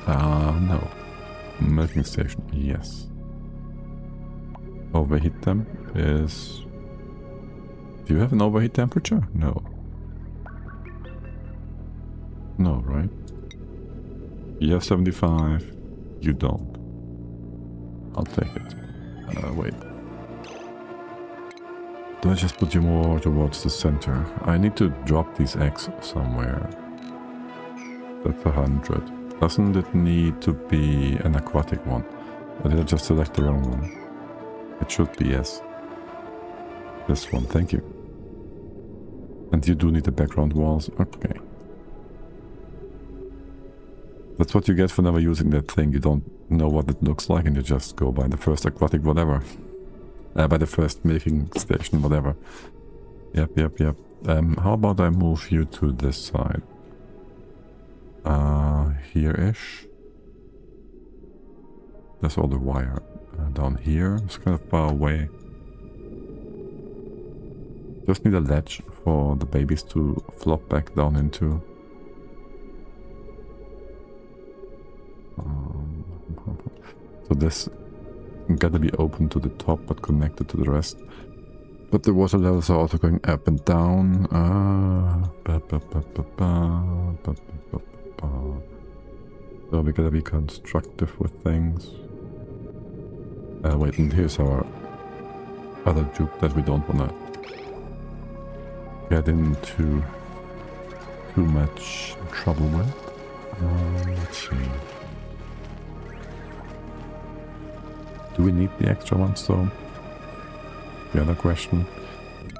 [SPEAKER 1] No. Milking station, yes. Overheat temp is... Do you have an overheat temperature? No. No, right? You have 75. You don't. I'll take it. Wait. Do I just put you more towards the center? I need to drop these eggs somewhere. That's 100. Doesn't it need to be an aquatic one? Or did I just select the wrong one? It should be, yes. This one, thank you. And you do need the background walls, okay. That's what you get for never using that thing. You don't know what it looks like and you just go by the first aquatic whatever. By the first milking station, whatever. Yep. How about I move you to this side? Here-ish. That's all the wire. Down here, it's kind of far away. Just need a ledge for the babies to flop back down into. So this gotta be open to the top but connected to the rest. But the water levels are also going up and down. So we gotta be constructive with things. Wait, and here's our other juke that we don't wanna get into too much trouble with. Let's see. Do we need the extra ones though? The other question.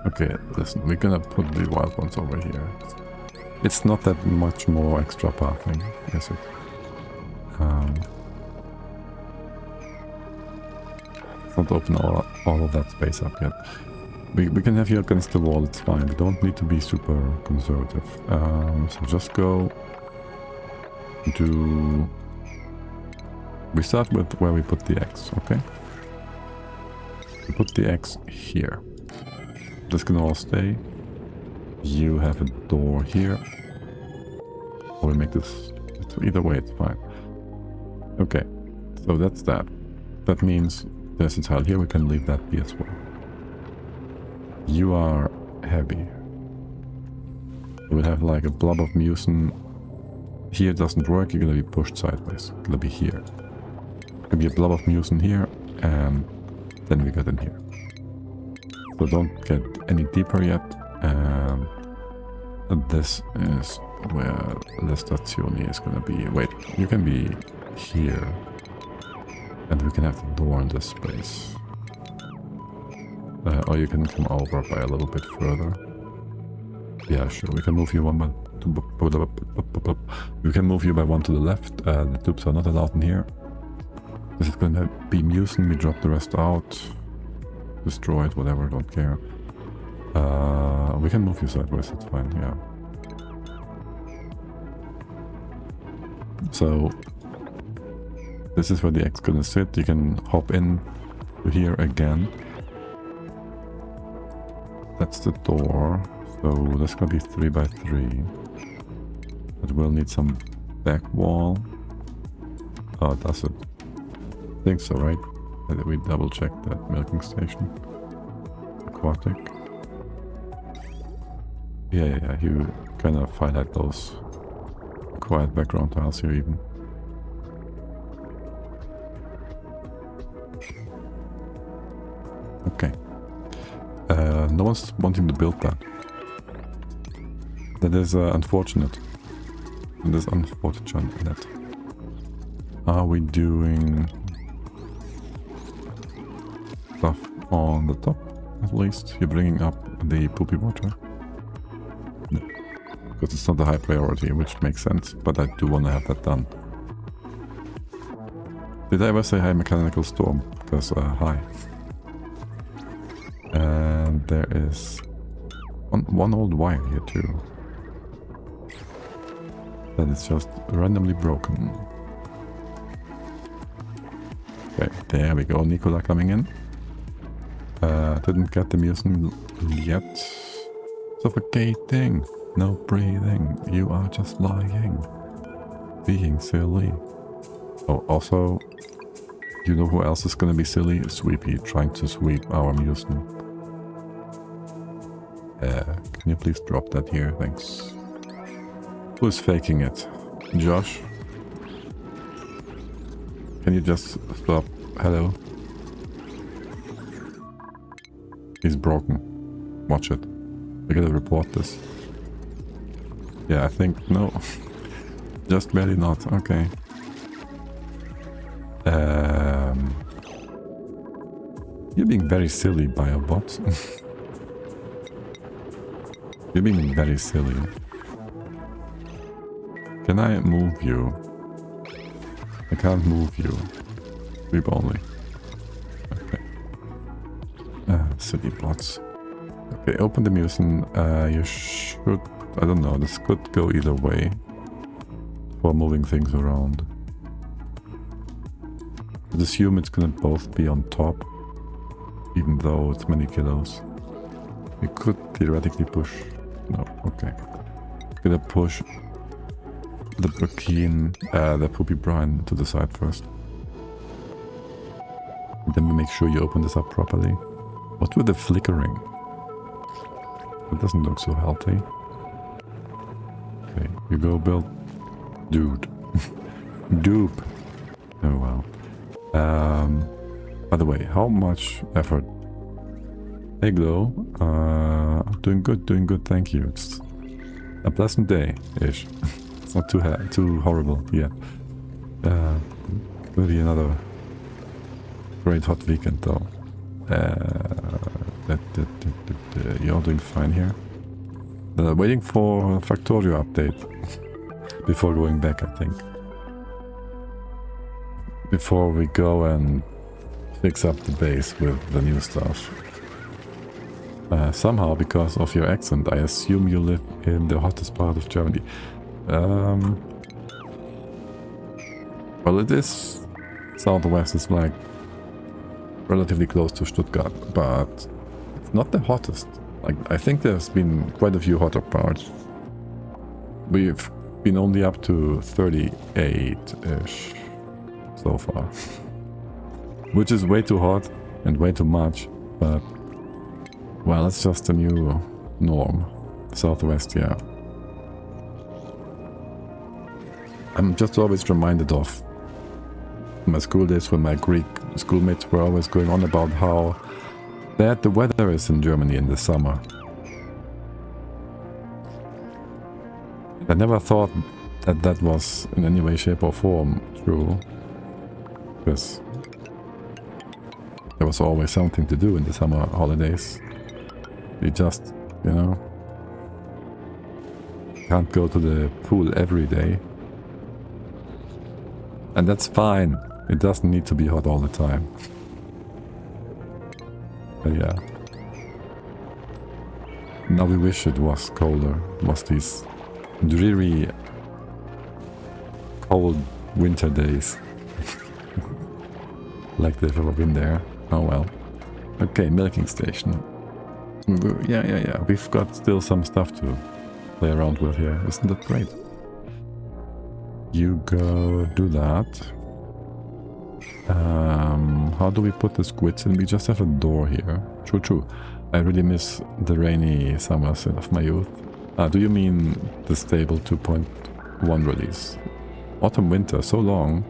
[SPEAKER 1] Okay, listen, we're gonna put the wild ones over here. It's not that much more extra pathing, is it? Not open all of that space up yet. We can have you against the wall, it's fine. We don't need to be super conservative. So just go to... We start with where we put the X, okay? We put the X here. This can all stay. You have a door here. Or we make this... Either way, it's fine. Okay, so that's that. That means there's a tile here, we can leave that be as well. You are heavy. We'll have like a blob of mucin. Here it doesn't work, you're gonna be pushed sideways. It's gonna be here. Gonna be a blob of mucin here, and then we get in here. So don't get any deeper yet. And this is where the stazione is gonna be. Wait, you can be here. And we can have the door in this space. Or you can come over by a little bit further. Yeah, sure. We can move you one by we can move you by one to the left. The tubes are not allowed in here. This is going to be mucin. We drop the rest out. Destroy it, whatever. Don't care. We can move you sideways. It's fine. Yeah. So this is where the X is gonna sit. You can hop in to here again. That's the door. So that's gonna be 3 by 3. It will need some back wall. Oh, does it? I think so, right? We double check that milking station. Aquatic. Yeah. You kind of highlight those quiet background tiles here even. Okay. No one's wanting to build that. That is unfortunate. That is unfortunate. Are we doing stuff on the top? At least you're bringing up the poopy water. No, because it's not a high priority, which makes sense. But I do want to have that done. Did I ever say hi, mechanical storm? Because hi. And there is one old wire here too. That is just randomly broken. Okay, there we go. Nicola coming in. Didn't get the mucin yet. Suffocating. No breathing. You are just lying. Being silly. Oh, also, you know who else is gonna be silly? Sweepy, trying to sweep our mucin. Can you please drop that here? Thanks. Who's faking it? Josh? Can you just stop? Hello? He's broken. Watch it. We gotta report this. Yeah, I think... No. Just barely not. Okay. You're being very silly, Biobot. You're being very silly. Can I move you? I can't move you. Sweep only. Okay. Silly bots. Okay, open the mucin. You should... I don't know, this could go either way. For moving things around. I'd assume it's gonna both be on top. Even though it's many kilos. We could theoretically push... No, okay. Gonna push the Burkeen, the Poopy Brine to the side first. And then we make sure you open this up properly. What with the flickering? It doesn't look so healthy. Okay, you go build... Dude. Dupe. Oh wow. By the way, how much effort? Hey Glow, doing good, thank you. It's a pleasant day-ish. It's not too horrible yet. Will be another great hot weekend though. You're doing fine here. Waiting for Factorio update before going back, I think. Before we go and fix up the base with the new stuff. Somehow, because of your accent, I assume you live in the hottest part of Germany. Well, it is southwest, it's like relatively close to Stuttgart, but it's not the hottest. Like, I think there's been quite a few hotter parts. We've been only up to 38-ish so far. Which is way too hot and way too much, but well, it's just a new norm. Southwest, yeah. I'm just always reminded of my school days when my Greek schoolmates were always going on about how bad the weather is in Germany in the summer. I never thought that that was in any way, shape or form true. Because there was always something to do in the summer holidays. You just, you know, can't go to the pool every day. And that's fine. It doesn't need to be hot all the time. But yeah. Now we wish it was colder. It was these dreary, cold winter days. Like they've ever been there. Oh well. Okay, milking station. Yeah. We've got still some stuff to play around with here. Isn't that great? You go do that. How do we put the squids in? We just have a door here. True. I really miss the rainy summers of my youth. Do you mean the stable 2.1 release? Autumn winter, so long.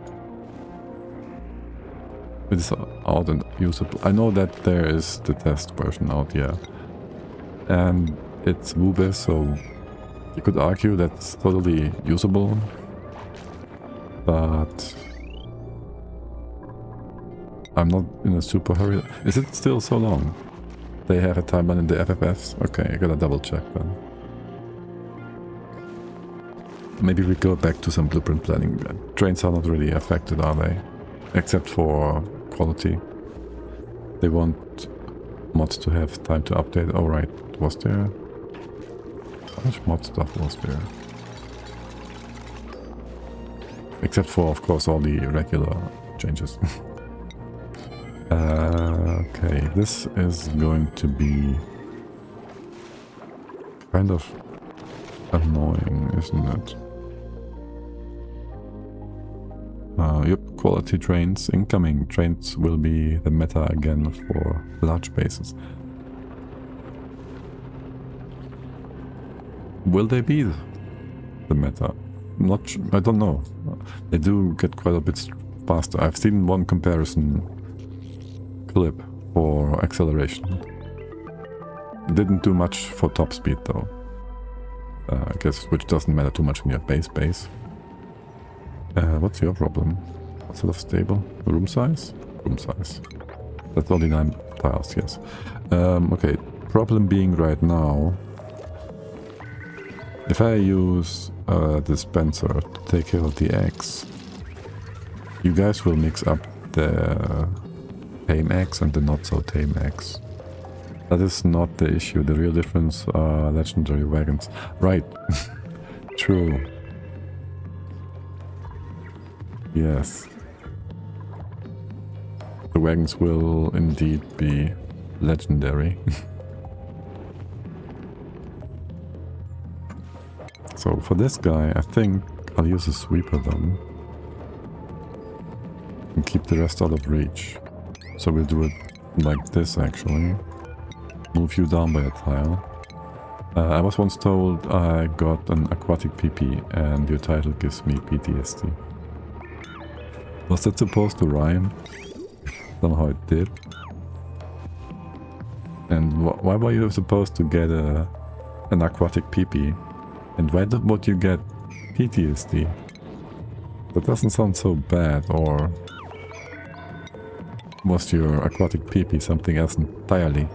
[SPEAKER 1] It is out and usable. I know that there is the test version out, yeah. And it's Wube, so you could argue that's totally usable. But I'm not in a super hurry. Is it still so long? They have a timeline in the FFS? Okay, I gotta double check then. Maybe we go back to some blueprint planning. Trains are not really affected, are they? Except for quality. They want mods to have time to update. Oh right, was there? How much mod stuff was there? Except for, of course, all the regular changes. Okay, this is going to be kind of annoying, isn't it? Yep, quality trains. Incoming trains will be the meta again for large bases. Will they be the meta? I don't know. They do get quite a bit faster. I've seen one comparison clip for acceleration. Didn't do much for top speed though. I guess which doesn't matter too much when you're base. What's your problem? What sort of stable? Room size? Room size. That's only 9 tiles, yes. Okay, problem being right now, if I use a dispenser to take care of the eggs, you guys will mix up the tame eggs and the not so tame eggs. That is not the issue. The real difference are legendary wagons. Right. True. Yes. The wagons will indeed be legendary. So for this guy, I think I'll use a sweeper then. And keep the rest out of reach. So we'll do it like this actually. Move you down by a tile. I was once told I got an Aquatic PP and your title gives me PTSD. Was that supposed to rhyme? Somehow it did. And why were you supposed to get an Aquatic PP? And why would you get PTSD? That doesn't sound so bad, or was your Aquatic PP something else entirely?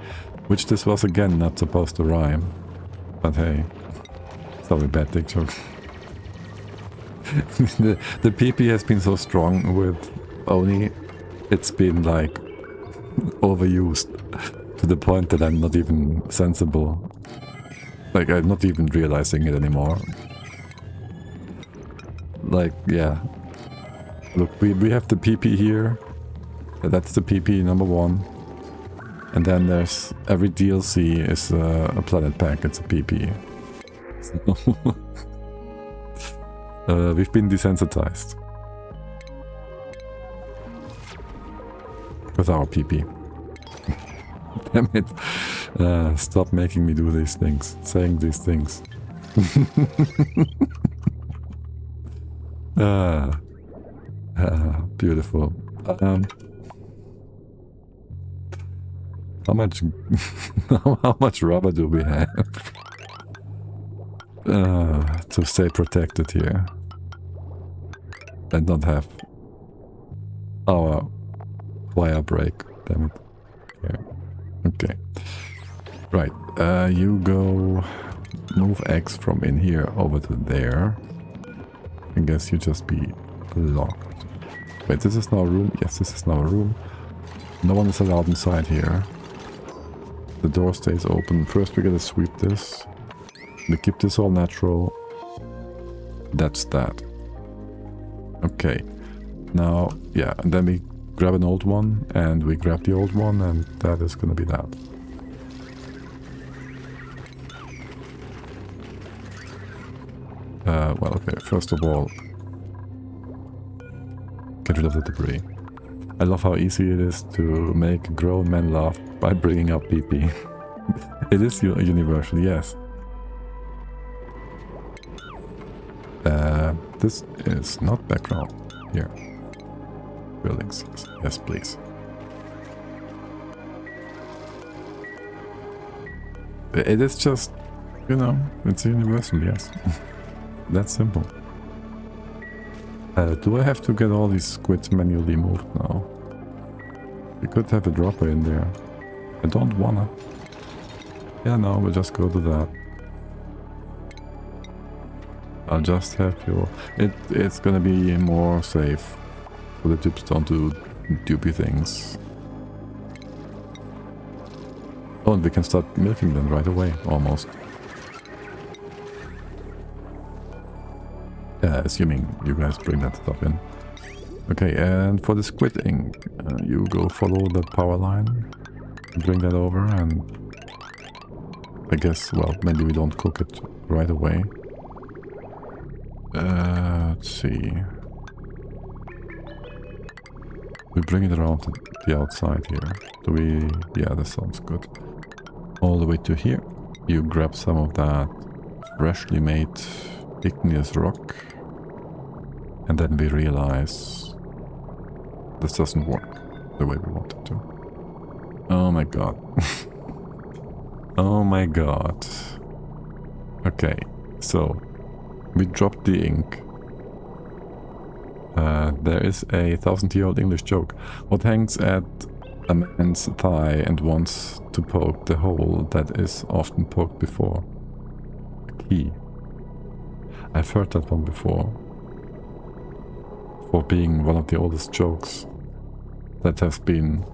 [SPEAKER 1] Which this was again not supposed to rhyme. But hey, Sorry, bad dick joke. the PP has been so strong with Oni, it's been like overused to the point that I'm not even sensible. Like, I'm not even realizing it anymore. Like, yeah. Look, we have the PP here. That's the PP number 1. And then there's every DLC is a planet pack. It's a PP. So we've been desensitized with our PP. Damn it! Stop making me do these things, saying these things. Beautiful. How much how much rubber do we have to stay protected here and not have our wire break? Damn it. Here. Okay. Right. You go move X from in here over to there. I guess you just be locked. Wait, this is now a room? Yes, this is now a room. No one is allowed inside here. The door stays open. First we gotta sweep this. We keep this all natural. That's that. Okay. Now, yeah, and then we grab an old one, and we grab the old one, and that is gonna be that. Well, okay, first of all, get rid of the debris. I love how easy it is to make a grown man laugh by bringing up PP. It is universal, yes. This is not background. Here. Buildings. Yes, please. It is just, you know, it's universal, yes. That's simple. Do I have to get all these squids manually moved now? We could have a dropper in there. I don't wanna. Yeah, no, we'll just go to that. I'll just have your... It's gonna be more safe. So the dupes don't do dupey things. Oh, and we can start milking them right away, almost. Assuming you guys bring that stuff in. Okay, and for the squid ink, you go follow the power line. Bring that over, and I guess, well, maybe we don't cook it right away. Let's see. We bring it around to the outside here. Do we... Yeah, that sounds good. All the way to here. You grab some of that freshly made igneous rock. And then we realize this doesn't work the way we want it to. Oh my god. Oh my god. Okay, so we dropped the ink. There is a 1000-year-old English joke. What hangs at a man's thigh and wants to poke the hole that is often poked before? A key. I've heard that one before. For being one of the oldest jokes that have been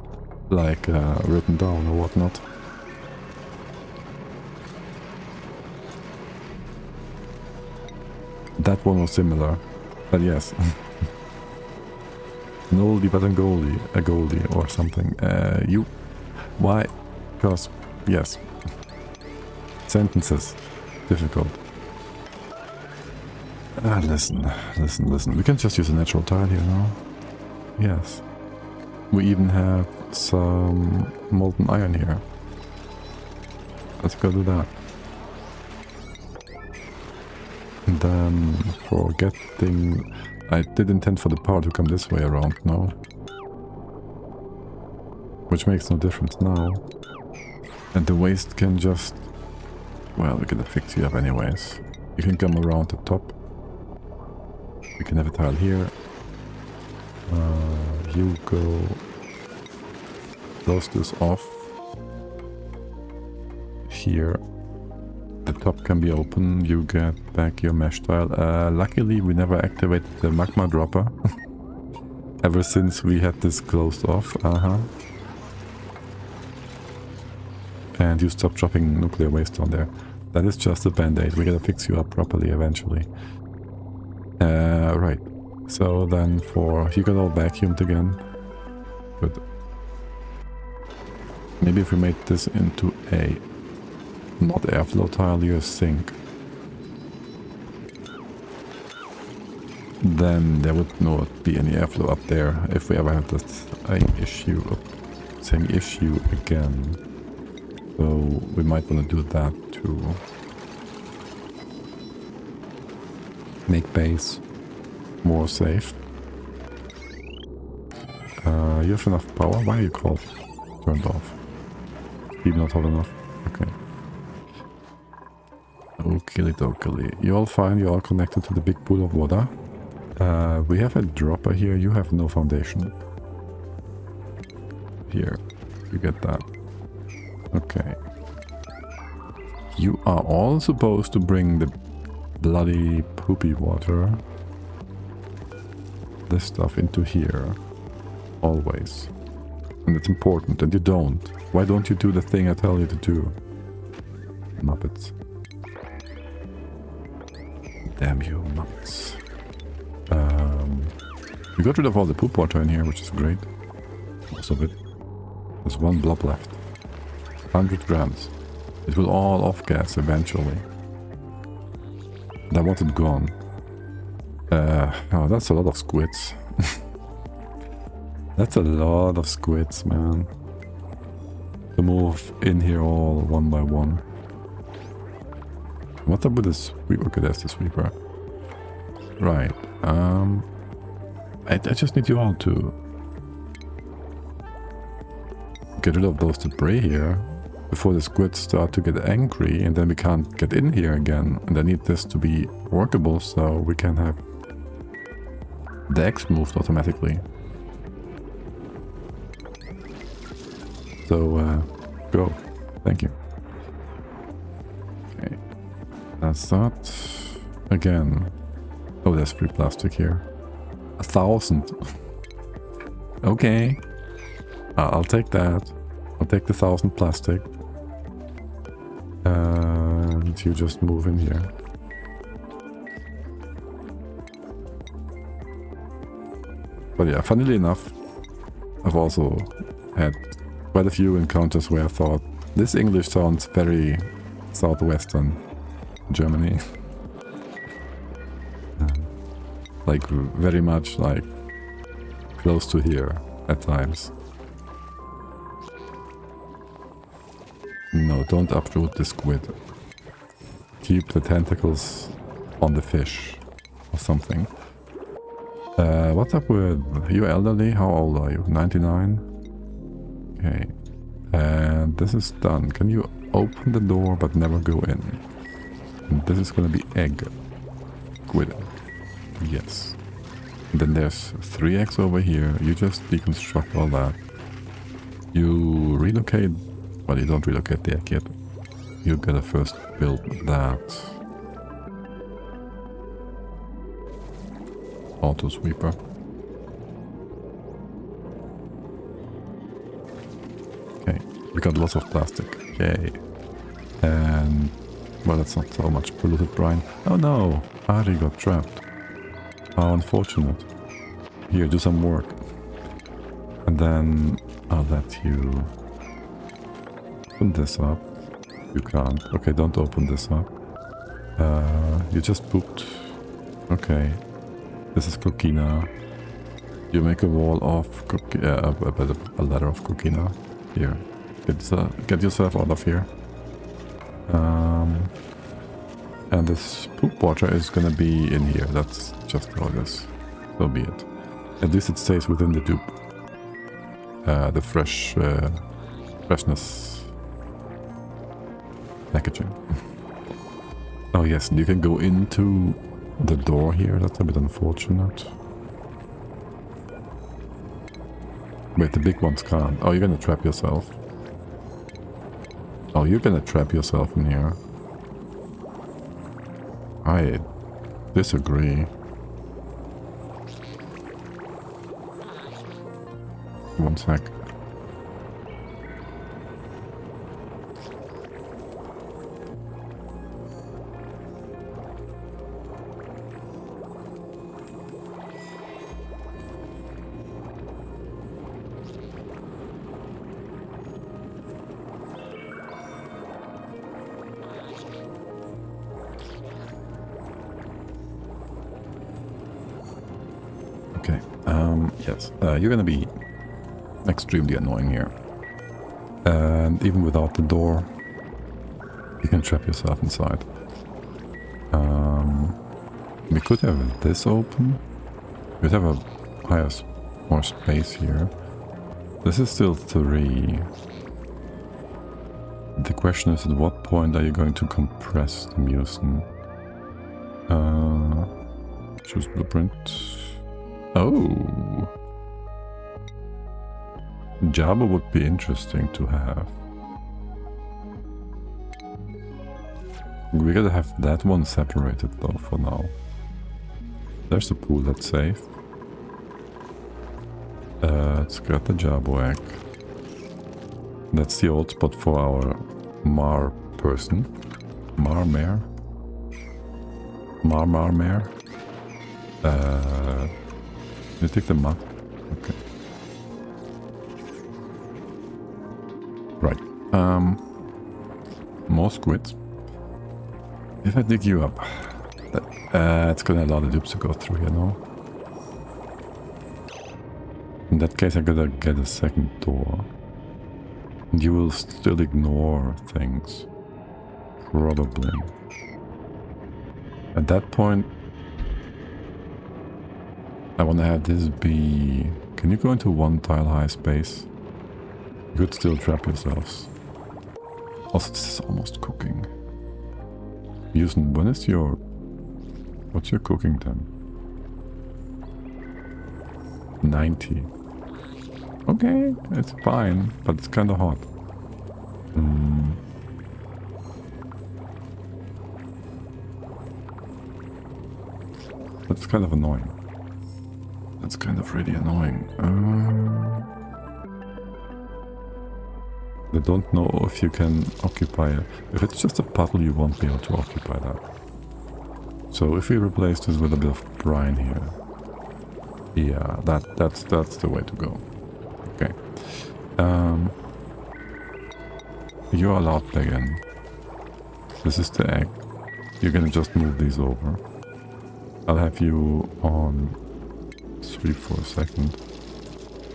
[SPEAKER 1] like written down or whatnot. That one was similar, but yes. An oldie but a goldie or something. Why? Because, yes. Sentences. Difficult. Listen. We can just use a natural tile here now. Yes. We even have some molten iron here. Let's go do that. And then for getting... I did intend for the power to come this way around now. Which makes no difference now. And the waste can just... Well, we're gonna fix you up anyways. You can come around the top. We can have a tile here. You go... Close this off. Here. the top can be open, you get back your mesh tile. Luckily we never activated the magma dropper. Ever since we had this closed off. And you stop dropping nuclear waste on there. That is just a band-aid. We gotta fix you up properly eventually. Right. So then you got all vacuumed again. Good. Maybe if we made this into a not airflow tile, you sink. Then there would not be any airflow up there if we ever have this same issue again. So we might want to do that to make base more safe. You have enough power? Why are you called turned off? Speed not hot enough? Okay. Okie dokie. You're all fine, you're all connected to the big pool of water. We have a dropper here, you have no foundation. Here, you get that. Okay. You are all supposed to bring the bloody poopy water. This stuff into here. Always. And it's important, and you don't. Why don't you do the thing I tell you to do? Muppets. Damn you, Muppets. We got rid of all the poop water in here, which is great. Most of it. There's one blob left. 100 grams. It will all off-gas eventually. And I want it gone. Oh, that's a lot of squids. That's a lot of squids, man. To move in here all one by one. What's up with this sweeper? Okay, there's the sweeper. Right. I just need you all to get rid of those debris here before the squids start to get angry, and then we can't get in here again. And I need this to be workable so we can have the X moved automatically. So, go. Thank you. Okay. That's that. Again. Oh, there's free plastic here. 1,000. Okay. I'll take that. I'll take the 1,000 plastic. And you just move in here. But yeah, funnily enough, I've also had quite a few encounters where I thought, this English sounds very southwestern Germany. Like, very much like close to here at times. No, don't uproot the squid. Keep the tentacles on the fish or something. What's up with you elderly? How old are you? 99? Okay. And this is done. Can you open the door but never go in? And this is gonna be egg. Squid. Yes. And then there's 3 eggs over here. You just deconstruct all that. You relocate. Well, you don't relocate the egg yet. You gotta first build that. Auto sweeper. Okay, we got lots of plastic. Yay. And well, that's not so much polluted brine. Oh no, Ari got trapped. How unfortunate. Here, do some work. And then I'll let you open this up. You can't. Okay, don't open this up. You just pooped. Okay. This is coquina. You make a wall of a ladder of coquina. Here. Get yourself out of here. And this poop water is gonna be in here. That's just how it is. So be it. At least it stays within the dupe. The freshness packaging. Oh yes, you can go into the door here. That's a bit unfortunate. Wait, the big ones can't. Oh, you're gonna trap yourself. Oh, you're gonna trap yourself in here. I disagree. One sec. Okay, yes, you're gonna be extremely annoying here. And even without the door, you can trap yourself inside. We could have this open. We could have a more space here. This is still 3. The question is, at what point are you going to compress the mucin? Choose blueprint. Oh! Java would be interesting to have. We gotta have that one separated though for now. There's a pool, that's safe. Let's get the Jabo egg. That's the old spot for our Mar person. Mare? Mare? You take the mud? Okay. Right. More squids. If I dig you up, it's gonna allow the dupes to go through here, no? In that case, I gotta get a second door. And you will still ignore things. Probably. At that point, I wanna have this be... Can you go into one tile high space? You could still trap yourselves. Also, this is almost cooking. Using, when is your... What's your cooking time? 90. Okay, it's fine, but it's kind of hot. That's kind of annoying. That's kind of really annoying. I don't know if you can occupy it. If it's just a puddle, you won't be able to occupy that. So if we replace this with a bit of brine here, yeah, that's the way to go. Okay. You're allowed back in. This is the egg. You're gonna just move these over. I'll have you on 3 for a second,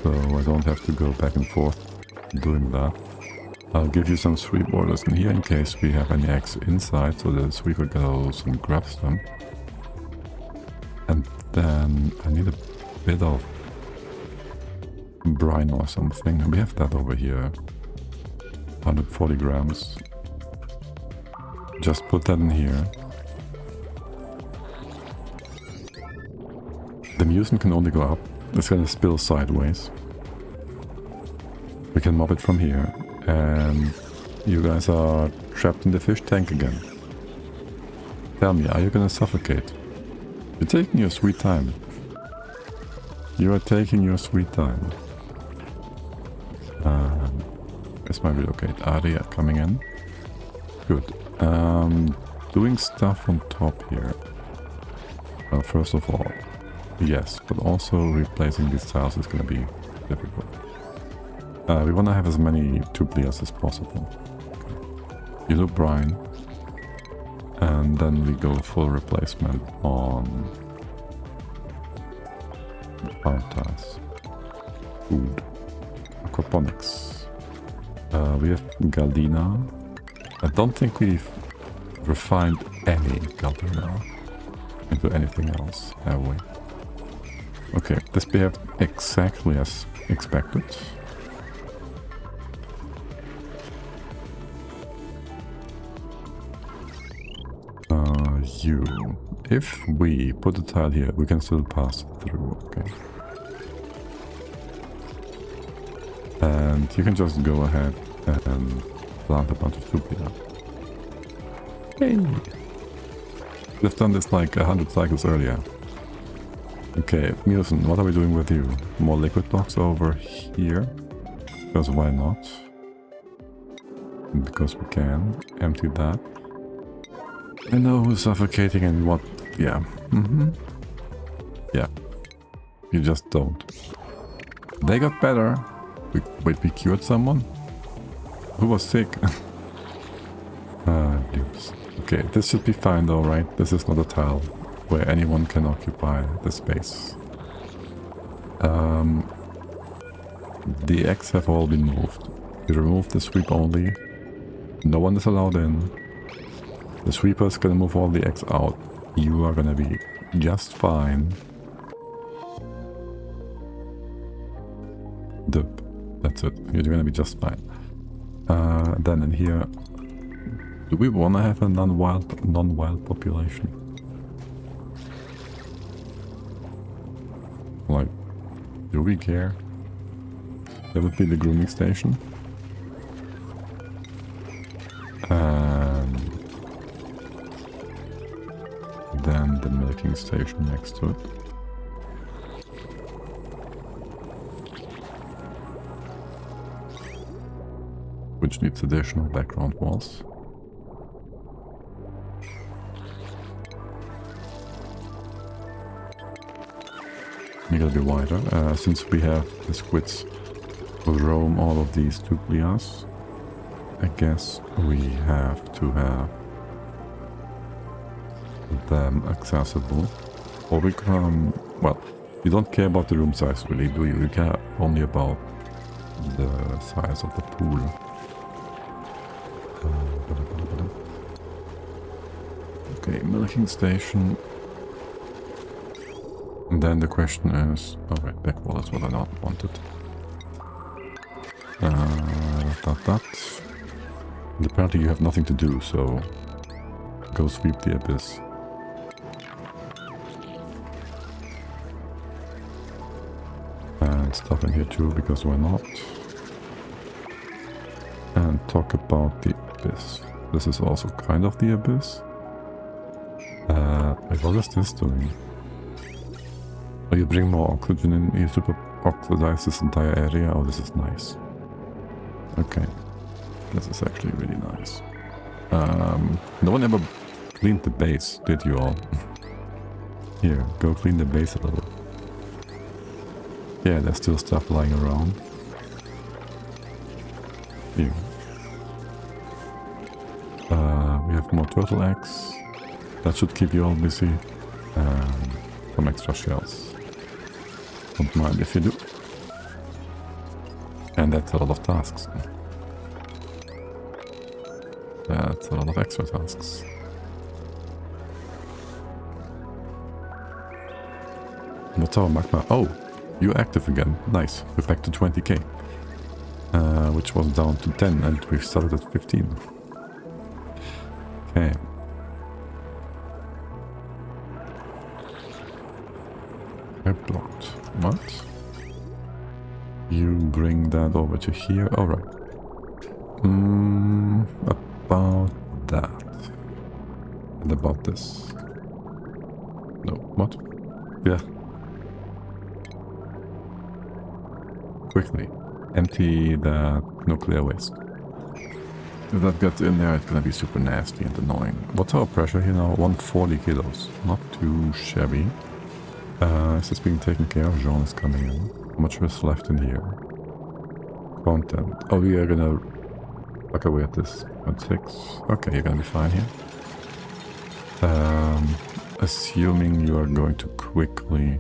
[SPEAKER 1] so I don't have to go back and forth doing that. I'll give you some sweep borders in here in case we have any eggs inside, so the sweeper goes and grabs them. And then I need a bit of brine or something. And we have that over here. 140 grams. Just put that in here. The mucin can only go up. It's gonna spill sideways. We can mob it from here. And you guys are trapped in the fish tank again. Tell me, are you gonna suffocate? You're taking your sweet time. You are taking your sweet time. This might relocate. Aria coming in. Good. Doing stuff on top here. Well, first of all, yes, but also replacing these tiles is gonna be difficult. We want to have as many tube layers as possible. Okay. You do brine, and then we go full replacement on farm tiles. Food. Aquaponics. We have Galdina. I don't think we've refined any Galdina into anything else, have we? Okay, this behaved exactly as expected. If we put a tile here, we can still pass through, okay? And you can just go ahead and plant a bunch of tube here. Hey! We've done this like 100 cycles earlier. Okay, Musen, what are we doing with you? More liquid blocks over here. Because why not? Because we can. Empty that. I know who's suffocating and what... Yeah. Yeah. You just don't. They got better. Wait, we cured someone? Who was sick? Dupes. Okay, this should be fine though, right? This is not a tile where anyone can occupy the space. The eggs have all been moved. We removed the sweep only. No one is allowed in. The sweeper is gonna move all the eggs out. You are gonna be just fine. Dup. That's it. You're gonna be just fine. Then in here, do we wanna have a non-wild population? Like, do we care? That would be the grooming station. And then the milking station next to it. Which needs additional background walls. You gotta be wider, since we have the squids who roam all of these duplias. I guess we have to have them accessible. Or we can... Well, you don't care about the room size really, do you? You care only about the size of the pool. Okay, milking station. And then the question is... Oh wait, back wall is what I not wanted. That. And apparently you have nothing to do, so... Go sweep the abyss. And stuff in here too, because why not? And talk about the abyss. This is also kind of the abyss. Wait, what is this doing? Oh, you bring more oxygen in, you super oxidize this entire area. Oh, this is nice. Okay. This is actually really nice. No one ever cleaned the base, did you all? Here, go clean the base a little. Yeah, there's still stuff lying around. Here. We have more turtle eggs. That should keep you all busy. Some extra shells. Don't mind if you do. And that's a lot of tasks. That's a lot of extra tasks. What's our magma? Oh, you're active again. Nice. We're back to 20k. Which was down to 10 and we've started at 15. Okay. I blocked. What? You bring that over to here. Alright. About that. And about this. No, what? Yeah. Quickly. Empty that nuclear waste. If that gets in there, it's gonna be super nasty and annoying. What's our pressure here now? 140 kilos. Not too shabby. Is this being taken care of? Jean is coming in. How much is left in here? Content. Oh, we are gonna... Okay, we're at this. 0.6. Okay, you're gonna be fine here. Assuming you are going to quickly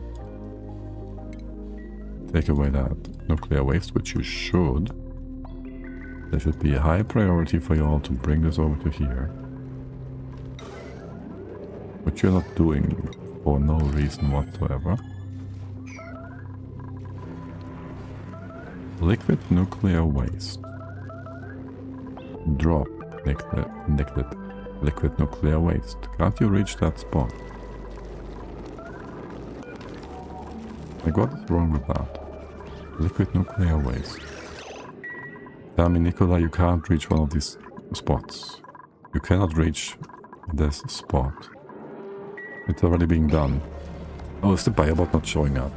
[SPEAKER 1] take away that nuclear waste, which you should. There should be a high priority for you all to bring this over to here. Which you're not doing for no reason whatsoever. Liquid nuclear waste. Drop liquid nuclear waste. Can't you reach that spot? Like, what is wrong with that? Liquid nuclear waste. Tell me, Nicola, you can't reach one of these spots. You cannot reach this spot. It's already being done. Oh, is the biobot not showing up?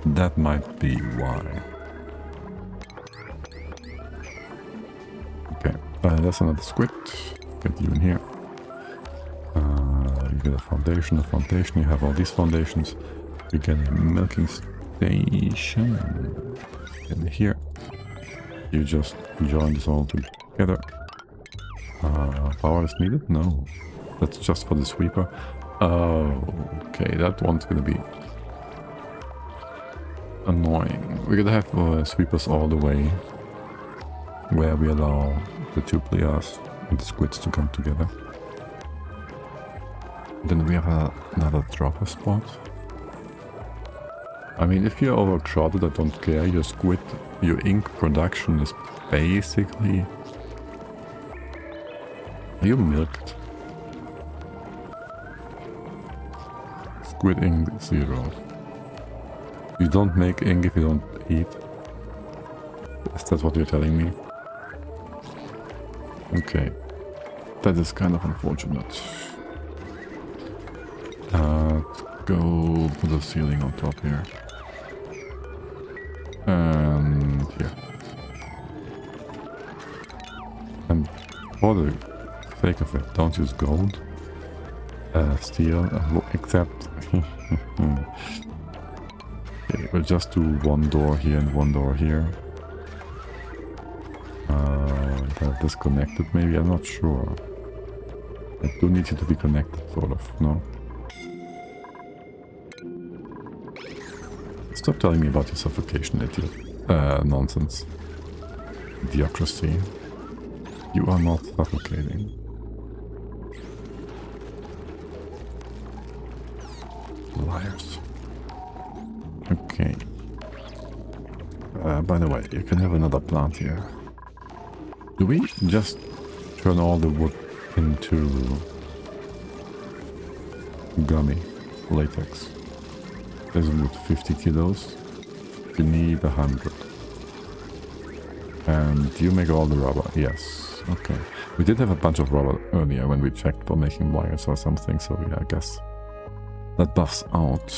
[SPEAKER 1] That might be why. Okay, there's another squid. Get you in here. You get a foundation, you have all these foundations. You get a milking station. In here. You just join this all together. Power is needed? No. That's just for the sweeper. Oh, okay, that one's gonna be annoying. We're gonna have sweepers all the way where we allow the two players and the squids to come together. Then we have another dropper spot. I mean, if you're overcrowded, I don't care. Your squid, your ink production is basically... Are you milked? Squid ink 0. You don't make ink if you don't eat. Is that what you're telling me? Okay. That is kind of unfortunate. Go put a ceiling on top here. And here. And for the sake of it, don't use gold. Steel, except... Okay, we'll just do one door here and one door here. They're disconnected maybe, I'm not sure. I do need you to be connected, sort of, no? Stop telling me about your suffocation, idiot. Nonsense. Idiocracy. You are not suffocating. Liars. Okay. By the way, you can have another plant here. Do we just turn all the wood into gummy latex? There's wood 50 kilos. You need 100. And you make all the rubber. Yes. Okay. We did have a bunch of rubber earlier when we checked for making wires or something. So yeah, I guess that buffs out.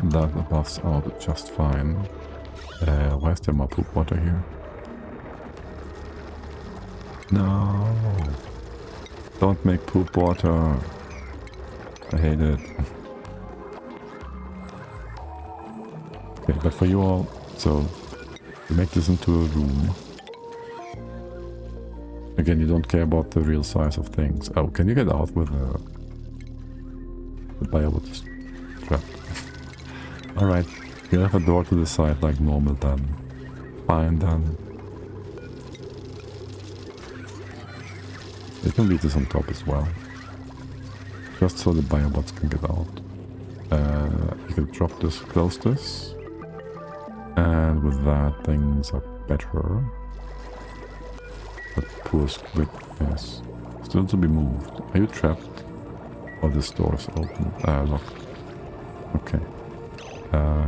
[SPEAKER 1] That buffs out just fine. Why is there more poop water here? No. Don't make poop water. I hate it. Okay, but for you all, so you make this into a room. Again, you don't care about the real size of things. Oh, can you get out with the biobot is trapped? Alright, you have a door to the side like normal then. Fine then. You can leave this on top as well. Just so the biobots can get out. You can drop this, close this. And with that, things are better. But poor squid, yes. Still to be moved. Are you trapped? Oh, this door is open. Locked. Okay.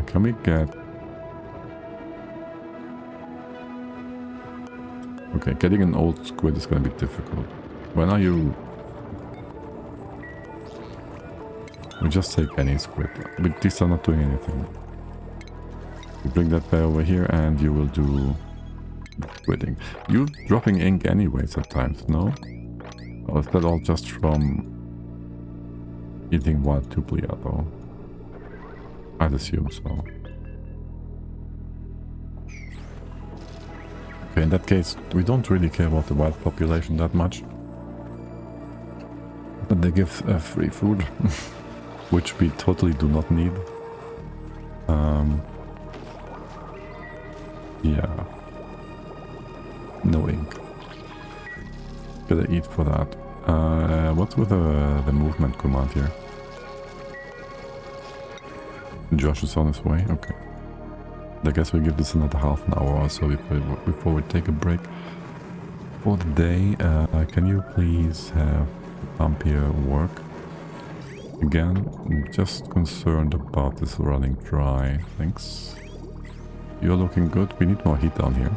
[SPEAKER 1] Can we get... Okay, getting an old squid is going to be difficult. When are you... We just take any squid. But these are not doing anything. You bring that guy over here and you will do squidding. You dropping ink anyways at times, no? Or is that all just from eating wild tuplia though? I'd assume so. Okay, in that case, we don't really care about the wild population that much. But they give free food, which we totally do not need. Yeah. No ink. Gotta eat for that. What's with the movement command here? Josh is on his way? Okay. I guess we'll give this another half an hour or so before we take a break for the day. Can you please have pump here work? Again, I'm just concerned about this running dry. Thanks. You're looking good. We need more heat down here.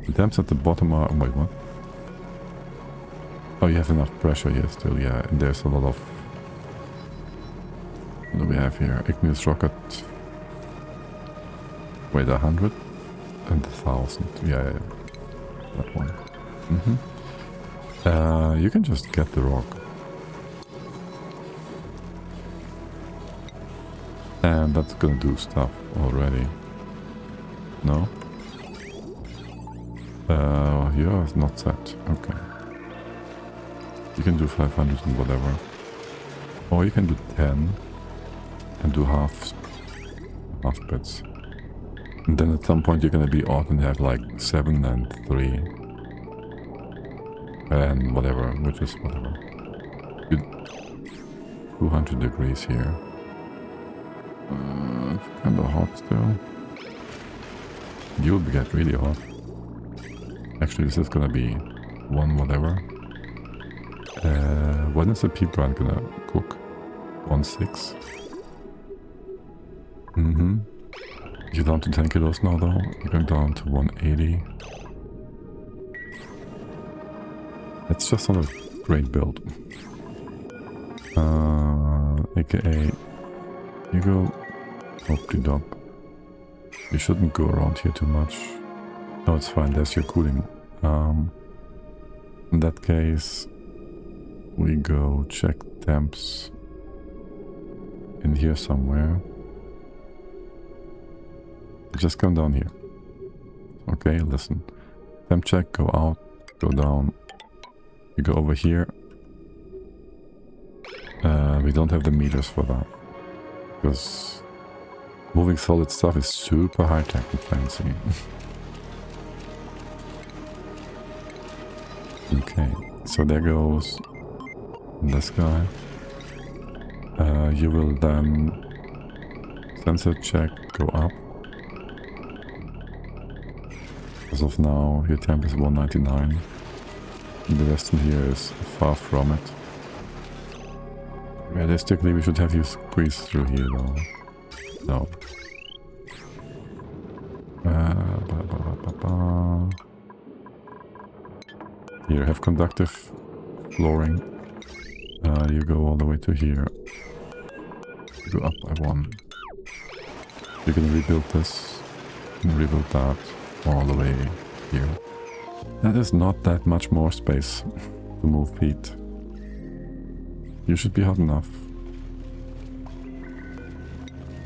[SPEAKER 1] The dams at the bottom are... Wait, what? Oh, you have enough pressure here still, yeah. And there's a lot of... What do we have here? Igneous rocket. Wait, 100? And 1,000. Yeah. That one. You can just get the rock. And that's gonna do stuff already. No? Yeah, it's not set. Okay. You can do 500 and whatever. Or you can do 10 and do half bits. And then at some point you're gonna be odd and have like 7 and 3. And whatever, which is whatever. 200 degrees here. It's kinda hot still. You'll get really hot. Actually, this is gonna be 1 whatever. When is the pea brand gonna cook? 1.6. You're down to 10 kilos now though. You're going down to 180. It's just not a great build. AKA, you go op-de-dop. You shouldn't go around here too much. No, it's fine, there's your cooling. In that case, we go check temps in here somewhere. Just come down here. Okay, listen. Temp check, go out, go down. You go over here. We don't have the meters for that. Because moving solid stuff is super high-tech and fancy. Okay, so there goes this guy. You will then sensor check, go up. As of now, your temp is 199. And the rest in here is far from it. Realistically, we should have you squeeze through here though. No. Here, have conductive flooring. You go all the way to here. You go up by 1. You're gonna rebuild this. And rebuild that all the way here. That is not that much more space to move feet. You should be hot enough.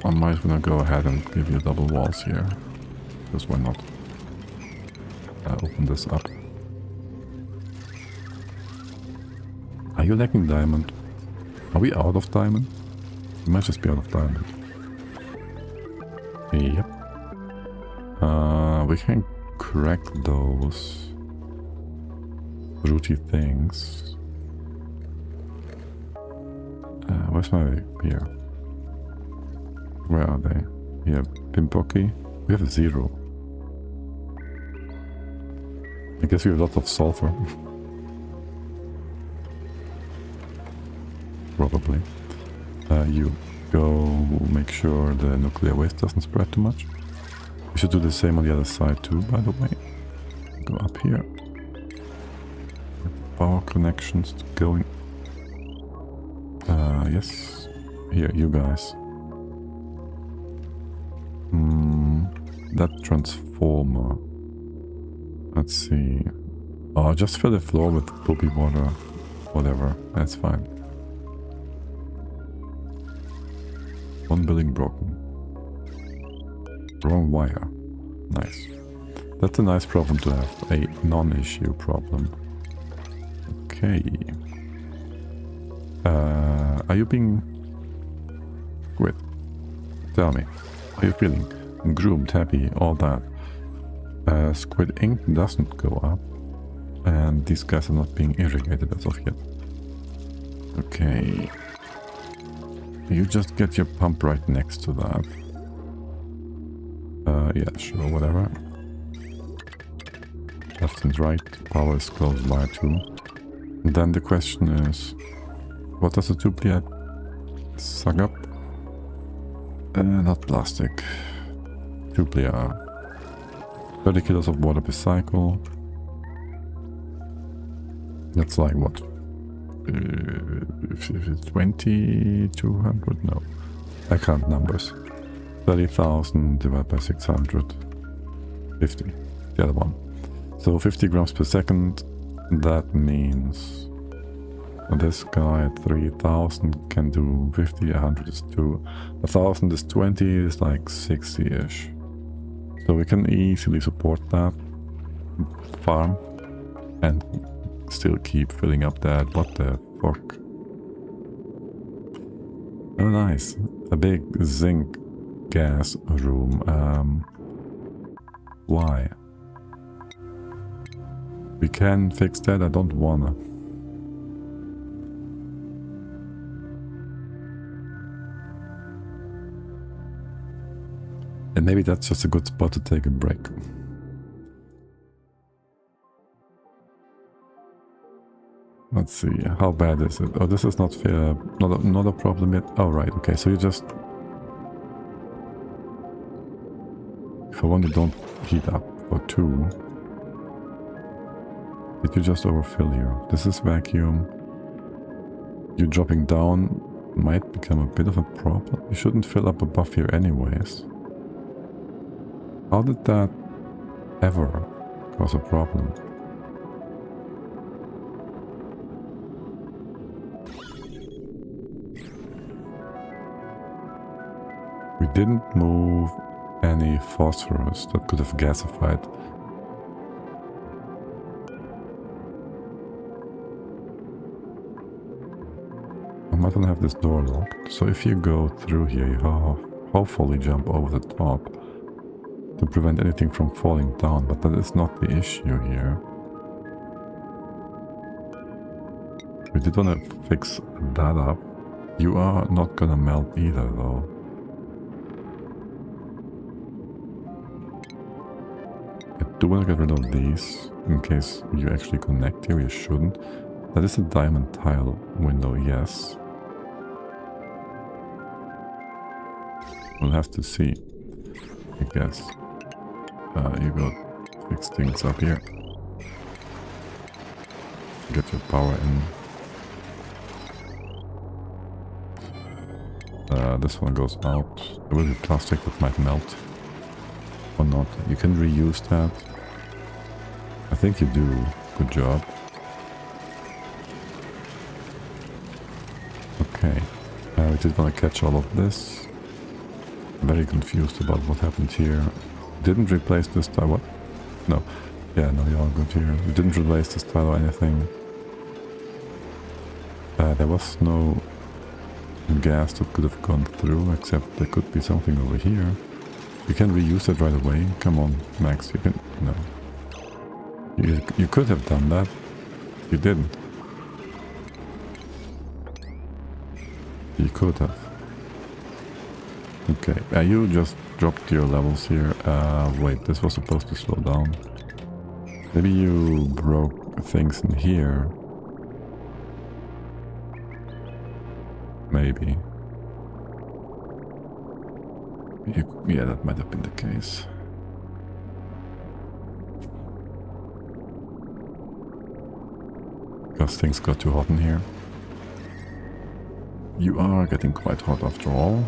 [SPEAKER 1] I might wanna go ahead and give you double walls here. Because why not? Open this up. Are you lacking diamond? Are we out of diamond? We might just be out of diamond. Yep. We can crack those rooty things. Where's my... here? Where are they? Here, Pimpoki. We have 0. I guess we have lots of sulfur. Probably. You go make sure the nuclear waste doesn't spread too much. We should do the same on the other side too, by the way. Go up here. Power connections going. Yes. Here, you guys. That transformer. Let's see. Oh, just fill the floor with poopy water. Whatever, that's fine. One building broken. Wrong wire. Nice. That's a nice problem to have. A non-issue problem. Okay. Are you being... Quit. Tell me. How are you feeling? Groomed, happy, all that. Squid ink doesn't go up. And these guys are not being irrigated as of yet. Okay. You just get your pump right next to that. Yeah, sure, whatever. Left and right. Power is close by too. And then the question is... What does the duplicate suck up? Not plastic. Duplicate. 30 kilos of water per cycle. That's like what? 20, 200? No. I can't numbers. 30,000 divided by 600. 50. The other one. So 50 grams per second. That means this guy at 3,000 can do 50, 100 is 2, 1,000 is 20, is like 60-ish. So we can easily support that farm and still keep filling up that. What the fuck? Oh nice. A big zinc gas room. Why? We can fix that, I don't wanna. And maybe that's just a good spot to take a break. Let's see, how bad is it? Oh, this is not fair, not a problem yet. Oh right, okay, so you just... For one, you don't heat up. For two, did you just overfill here? This is vacuum. You dropping down might become a bit of a problem. You shouldn't fill up above here anyways. How did that ever cause a problem? We didn't move any phosphorus that could have gasified. I might not have this door locked, so if you go through here, you hopefully jump over the top to prevent anything from falling down, but that is not the issue here. We did want to fix that up. You are not gonna melt either though. I do want to get rid of these in case you actually connect here. You shouldn't. That is a diamond tile window, yes. We'll have to see, I guess. You got fix things up here. Get your power in. This one goes out. There will be plastic that might melt. Or not. You can reuse that. I think you do. Good job. Okay. We just want to catch all of this. Very confused about what happened here. Didn't replace this tile. What? No. Yeah, no, you're all good here. We didn't replace this tile or anything. There was no gas that could have gone through, except there could be something over here. You can reuse it right away. Come on, Max, you can... No. You could have done that. You didn't. You could have. Okay, you just dropped your levels here. Wait, this was supposed to slow down. Maybe you broke things in here. Maybe. Yeah, that might have been the case. Because things got too hot in here. You are getting quite hot after all.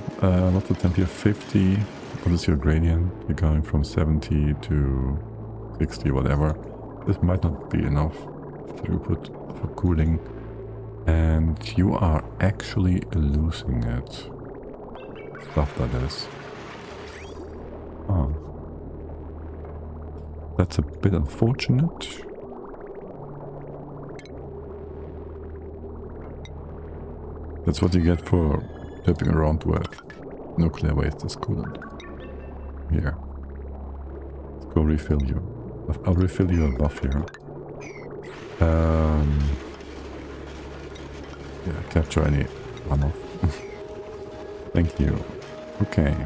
[SPEAKER 1] What's the temp here? 50. What is your gradient? You're going from 70 to 60, whatever. This might not be enough throughput for cooling. And you are actually losing it. Stuff that is. Oh. That's a bit unfortunate. That's what you get for flipping around with nuclear waste as coolant. Here. Let's go refill you. I'll refill you above here. Yeah, capture any runoff. Thank you. Okay.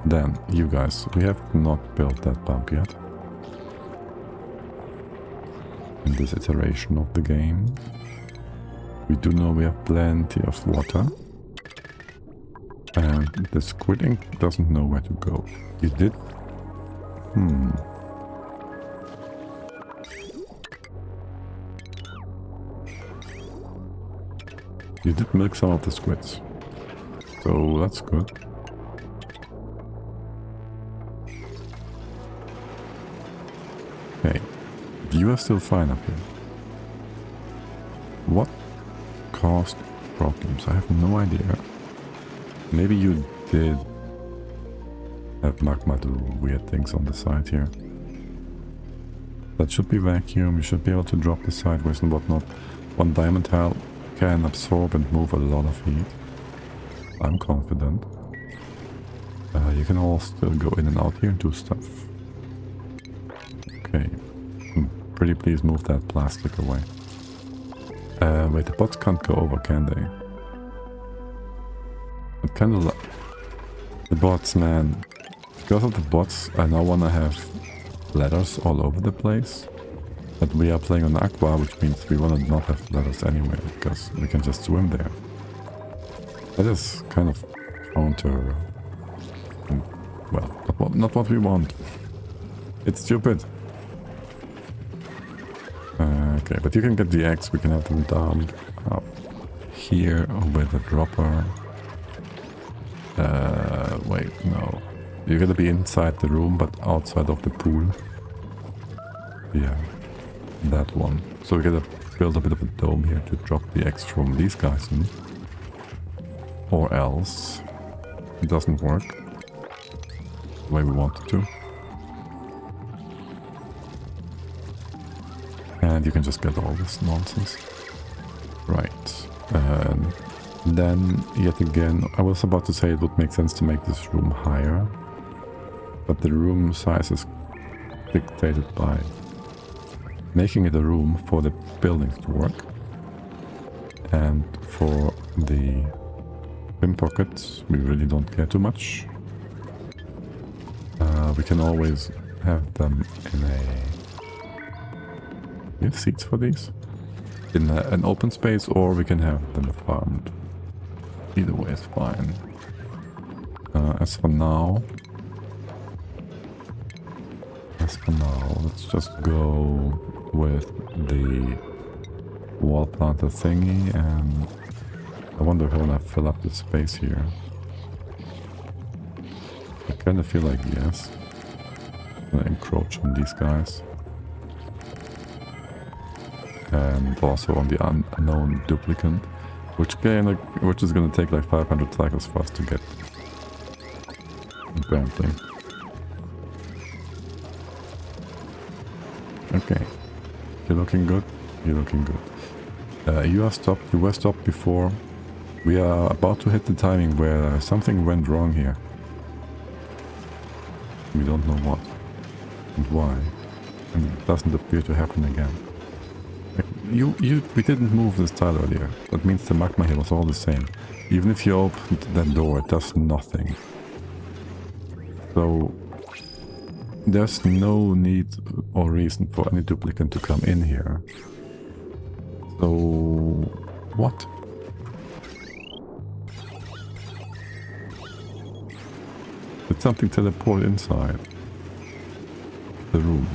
[SPEAKER 1] Then, you guys, we have not built that pump yet. In this iteration of the game. We do know we have plenty of water. And the squid ink doesn't know where to go. You did You did milk some of the squids. So that's good. Okay. You are still fine up here. What caused problems? I have no idea. Maybe you did have Magma do weird things on the side here. That should be vacuum. You should be able to drop the sideways and whatnot. One diamond tile can absorb and move a lot of heat. I'm confident. You can all still go in and out here and do stuff. Okay. Pretty please move that plastic away. Wait, the bots can't go over, can they? It kind of like... The bots, man. Because of the bots, I now want to have ladders all over the place. But we are playing on Aqua, which means we want to not have ladders anyway, because we can just swim there. That is kind of counter... Well, not what we want. It's stupid. Okay, but you can get the eggs, we can have them down up here with a dropper. Wait, no. You're gonna be inside the room, but outside of the pool. Yeah, that one. So we're gonna build a bit of a dome here to drop the eggs from these guys in. Or else it doesn't work the way we want it to. And you can just get all this nonsense. Right. Then, yet again, I was about to say it would make sense to make this room higher. But the room size is dictated by making it a room for the buildings to work. And for the pin pockets, we really don't care too much. We can always have them in a... We have seats for these? In an open space, or we can have them farmed. Either way is fine. As for now, let's just go with the wall planter thingy, and I wonder if I want to fill up the space here. I kind of feel like yes. I'm gonna encroach on these guys. And also on the unknown duplicant, which is gonna take like 500 cycles for us to get. Apparently. Okay. You're looking good. You're looking good. You are stopped. You were stopped before. We are about to hit the timing where something went wrong here. We don't know what and why, and it doesn't appear to happen again. We didn't move this tile earlier. That means the magma here was all the same. Even if you opened that door, it does nothing. So there's no need or reason for any duplicant to come in here. So what? Did something teleport inside the room?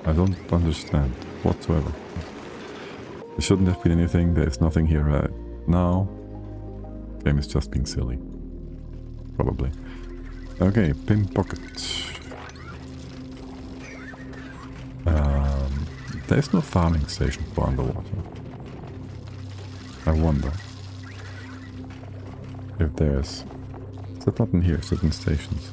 [SPEAKER 1] I don't understand whatsoever. There shouldn't have been anything. There is nothing here right now. Game is just being silly. Probably. Okay, pin pocket. There's no farming station for underwater. I wonder if there's... Is that not in here? Certain stations.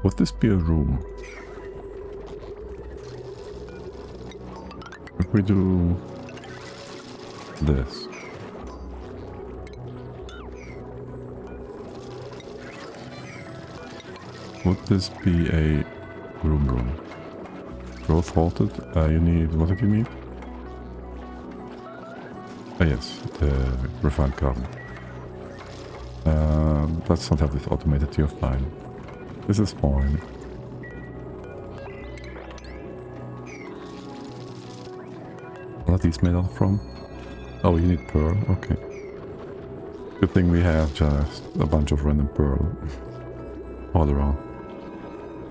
[SPEAKER 1] Would this be a room? If we do this. Would this be a room? Growth halted. You need... What did you need? Ah yes, the refined carbon. Let's not have this automated. You're fine. This is fine. What are these made out from? Oh, you need pearl. Okay. Good thing we have just a bunch of random pearl all around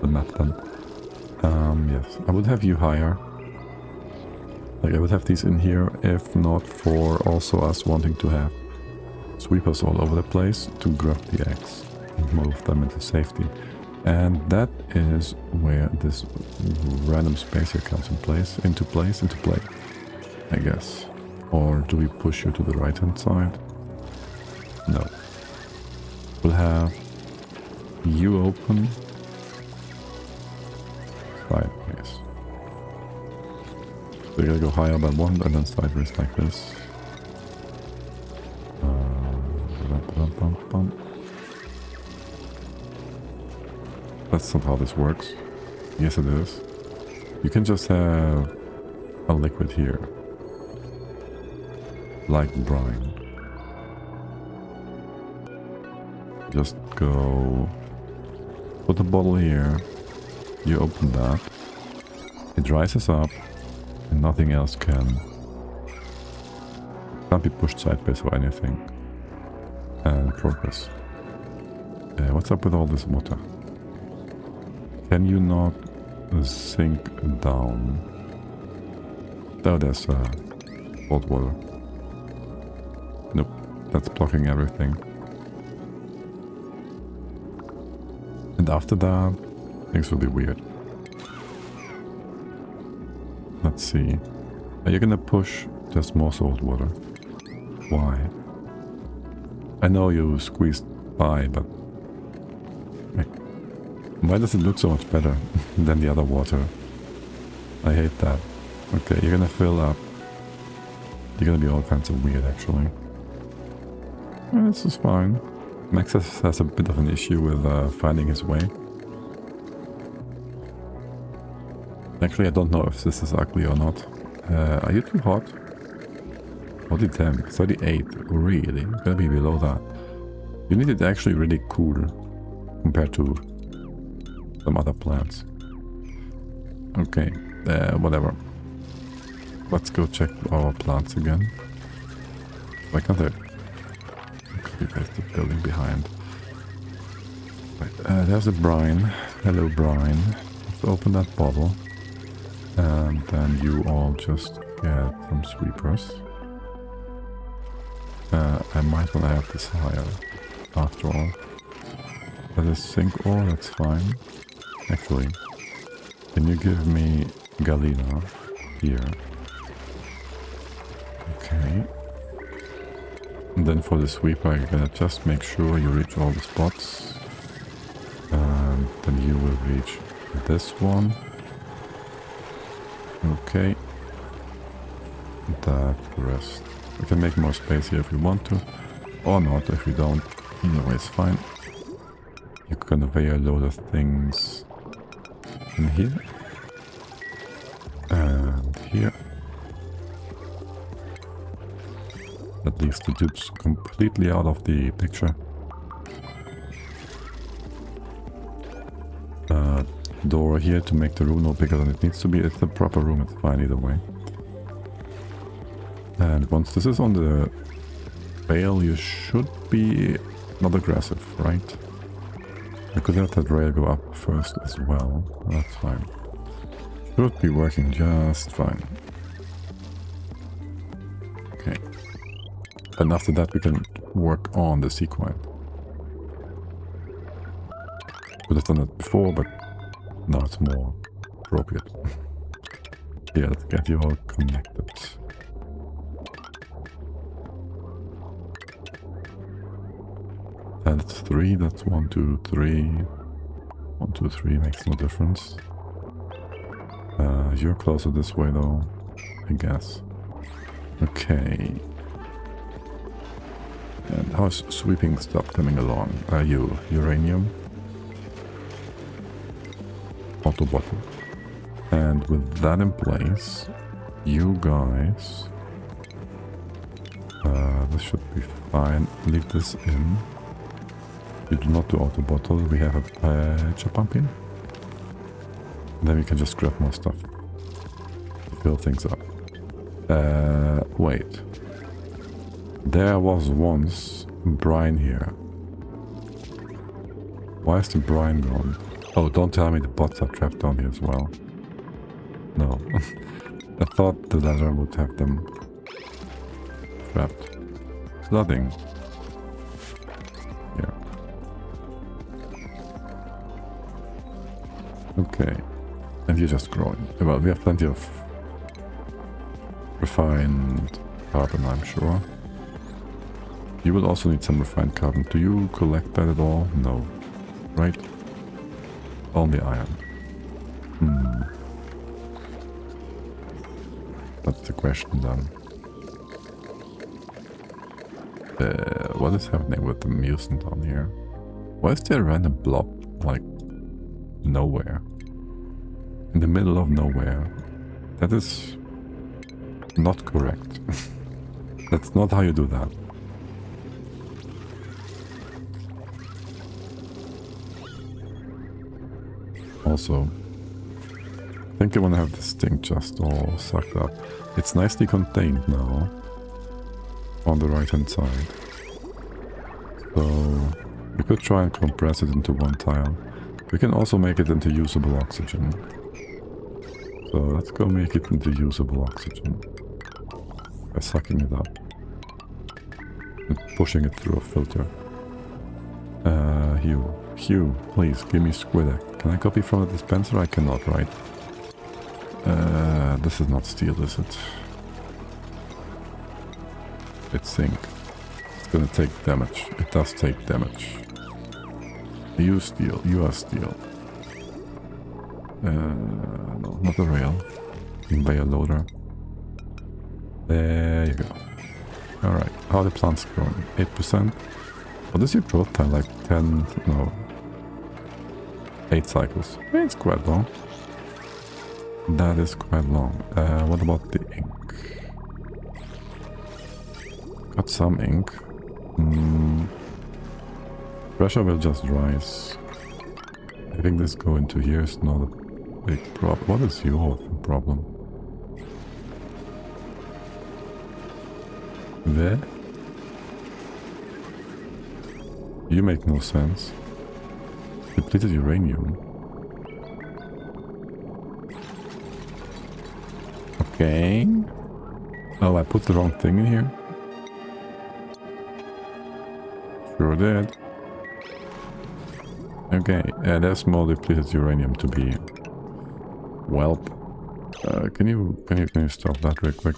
[SPEAKER 1] the map then. Yes, I would have you higher. Like I would have these in here if not for also us wanting to have sweepers all over the place to grab the eggs and move them into safety. And that is where this random space here comes into play, I guess. Or do we push you to the right hand side? No. We'll have you open sideways. So you're gonna go higher by one and then sideways like this. That's not how this works. Yes, it is. You can just have a liquid here. Like brine. Just go... Put the bottle here. You open that. It rises up. And nothing else can't be pushed sideways or anything. And progress. What's up with all this water? Can you not sink down? Oh, there's cold water. Nope, that's blocking everything. And after that, things will be weird. Let's see. Are you gonna push just more salt water? Why? I know you squeezed by, but... Why does it look so much better than the other water? I hate that. Okay, you're gonna fill up. You're gonna be all kinds of weird, actually. This is fine. Max has a bit of an issue with finding his way. Actually, I don't know if this is ugly or not. Are you too hot? 40 38. Really? Gotta be below that. You need it actually really cool compared to some other plants. Okay, whatever. Let's go check our plants again. Why can't I? Actually, there's the building behind. Right, there's a brine. Hello, brine. Let's open that bottle. And then you all just get some sweepers. I might want to have this higher, after all. That is sink ore, that's fine. Actually, can you give me Galena here? Okay. And then for the sweeper, you're gonna just make sure you reach all the spots. And then you will reach this one. Okay. That rest. We can make more space here if we want to. Or not, if we don't. Either way is fine. You can convey a load of things in here. And here. That leaves the tubes completely out of the picture. Door here to make the room no bigger than it needs to be. It's the proper room, it's fine either way. And once this is on the rail, you should be not aggressive, right? I could let that rail go up first as well. That's fine. Should be working just fine. Okay. And after that we can work on the sequine. Could have done that before, but now it's more appropriate. Yeah, let's get you all connected. And it's 3, that's 1, 2, 3. 1, 2, 3 makes no difference. You're closer this way though, I guess. Okay. And how's sweeping stuff coming along? Are you uranium? Auto bottle. And with that in place, you guys... this should be fine. Leave this in. We do not do auto bottle. We have a patch pump in. Then we can just grab more stuff to fill things up. Wait. There was once brine here. Why is the brine gone? Oh, don't tell me the pots are trapped down here as well. No. I thought the ladder would have them trapped. Flooding. Yeah. Okay. And you're just growing. Well, we have plenty of refined carbon, I'm sure. You will also need some refined carbon. Do you collect that at all? No. Right? Only iron. That's the question then. What is happening with the mucin down here? Why is there a random blob, like, nowhere? In the middle of nowhere. That is not correct. That's not how you do that. Also, I think I want to have this thing just all sucked up. It's nicely contained now on the right hand side. So we could try and compress it into one tile. We can also make it into usable oxygen. So let's go make it into usable oxygen by sucking it up and pushing it through a filter. Hugh, please give me squid egg. Can I copy from the dispenser? I cannot, right? This is not steel, is it? It's zinc. It's gonna take damage. It does take damage. You steel. You are steel. No, not a rail. Conveyor loader. There you go. Alright, how are the plants growing? 8%? What is your growth time? Like 10... no. 8 cycles. It's quite long. That is quite long. What about the ink? Got some ink. Pressure will just rise. I think this go into here is not a big problem. What is your problem? There? You make no sense. Depleted uranium. Okay. Oh, I put the wrong thing in here. Sure did. Okay, there's more depleted uranium to be. Welp. Can you stop that real quick?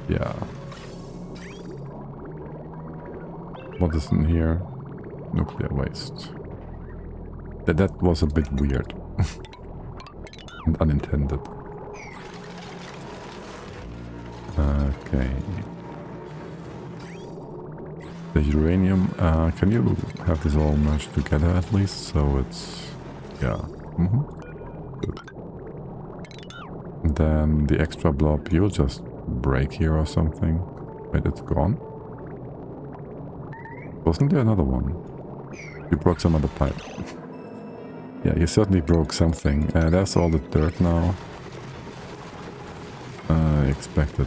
[SPEAKER 1] Yeah. What is in here? Nuclear waste. That was a bit weird. And unintended. Okay. The uranium, can you have this all merged together at least? So it's... yeah. Good. And then the extra blob, you'll just break here or something. Wait, it's gone? Wasn't there another one? You broke some other pipe. Yeah, you certainly broke something. There's all the dirt now. I expected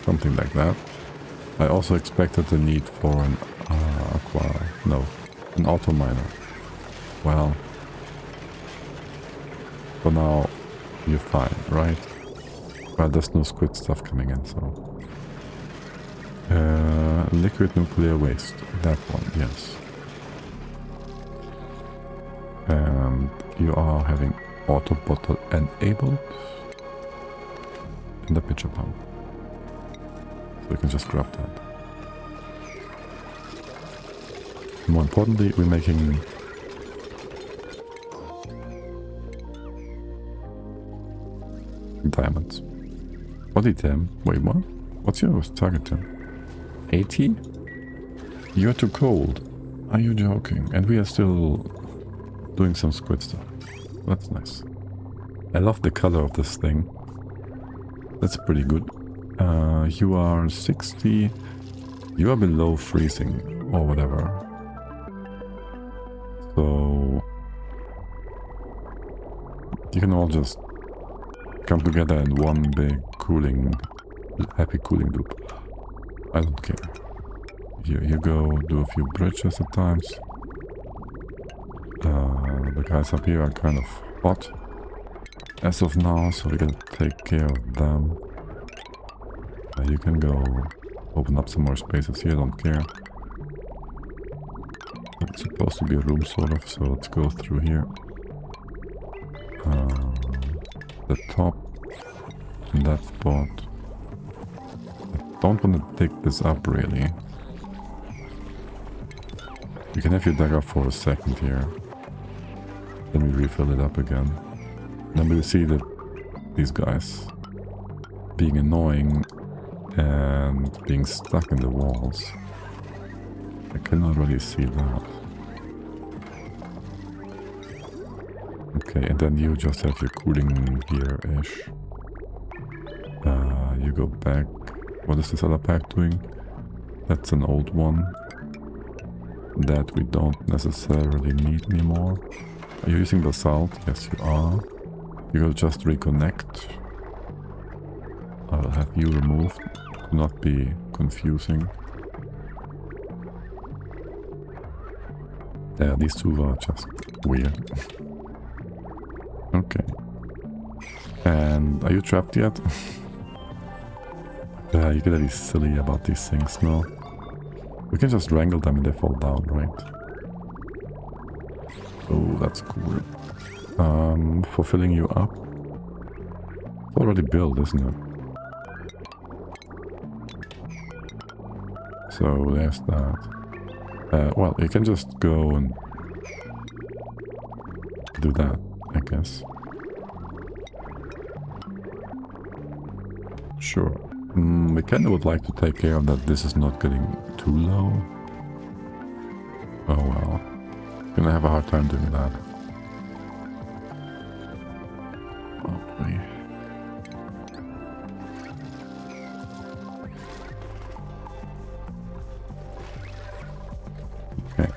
[SPEAKER 1] something like that. I also expected the need for an Aqua... no, an auto miner. Well, for now, you're fine, right? Well, there's no squid stuff coming in, so... liquid nuclear waste. That one, yes. And you are having auto bottle enabled. And the pitcher pump. So you can just grab that. More importantly, we're making... diamonds. Body temp. Wait, what? What's your target temp? 80? You're too cold. Are you joking? And we are still doing some squid stuff. That's nice. I love the color of this thing. That's pretty good. You are 60. You are below freezing or whatever. So you can all just come together in one big cooling happy cooling loop. I don't care. Here you go, do a few bridges at times. The guys up here are kind of hot as of now, so we gotta take care of them. You can go open up some more spaces here, don't care. It's supposed to be a room sort of, so let's go through here. The top in that spot. I don't want to dig this up really. You can have your dagger for a second here. Then we refill it up again. Then we'll see that these guys being annoying and being stuck in the walls. I cannot really see that. Okay, and then you just have your cooling here-ish. You go back. What is this other pack doing? That's an old one that we don't necessarily need anymore. Are you using basalt? Yes, you are. You will just reconnect. I will have you removed. Do not be confusing. Yeah, these two are just weird. Okay. And are you trapped yet? You gotta be silly about these things now. We can just wrangle them and they fall down, right? Oh, that's cool. For filling you up. It's already built, isn't it? So there's that. Well, you can just go and do that, I guess. Sure. We kind of would like to take care of that this is not getting too low. Oh well. Gonna have a hard time doing that. Probably. Okay.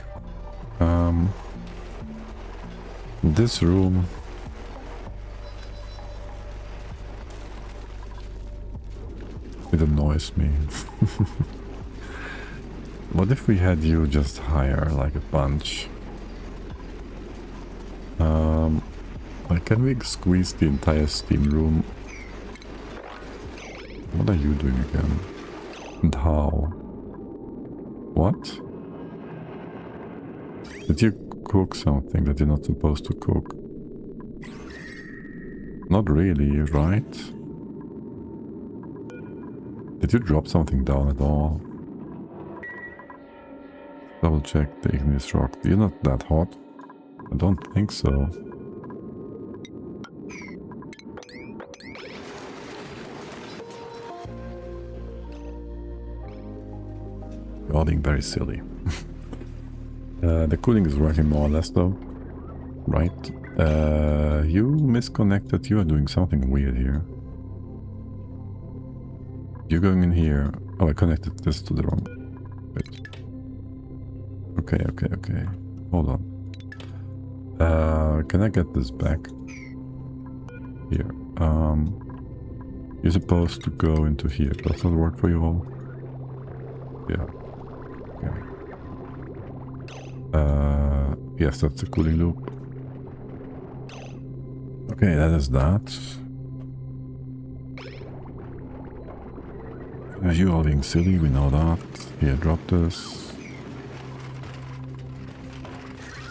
[SPEAKER 1] This room. It annoys me. What if we had you just higher, like a bunch? Like, can we squeeze the entire steam room? What are you doing again? And how? What? Did you cook something that you're not supposed to cook? Not really, right? Did you drop something down at all? Double check the igneous rock. You're not that hot? I don't think so. You're all being very silly. The cooling is working more or less though. Right. You misconnected. You are doing something weird here. You're going in here. Oh, I connected this to the wrong bit. Okay. Hold on. Can I get this back? Here. You're supposed to go into here. Does that work for you all? Yeah. Okay. Yes, that's the cooling loop. Okay, that is that. You all being silly, we know that. Here, drop this.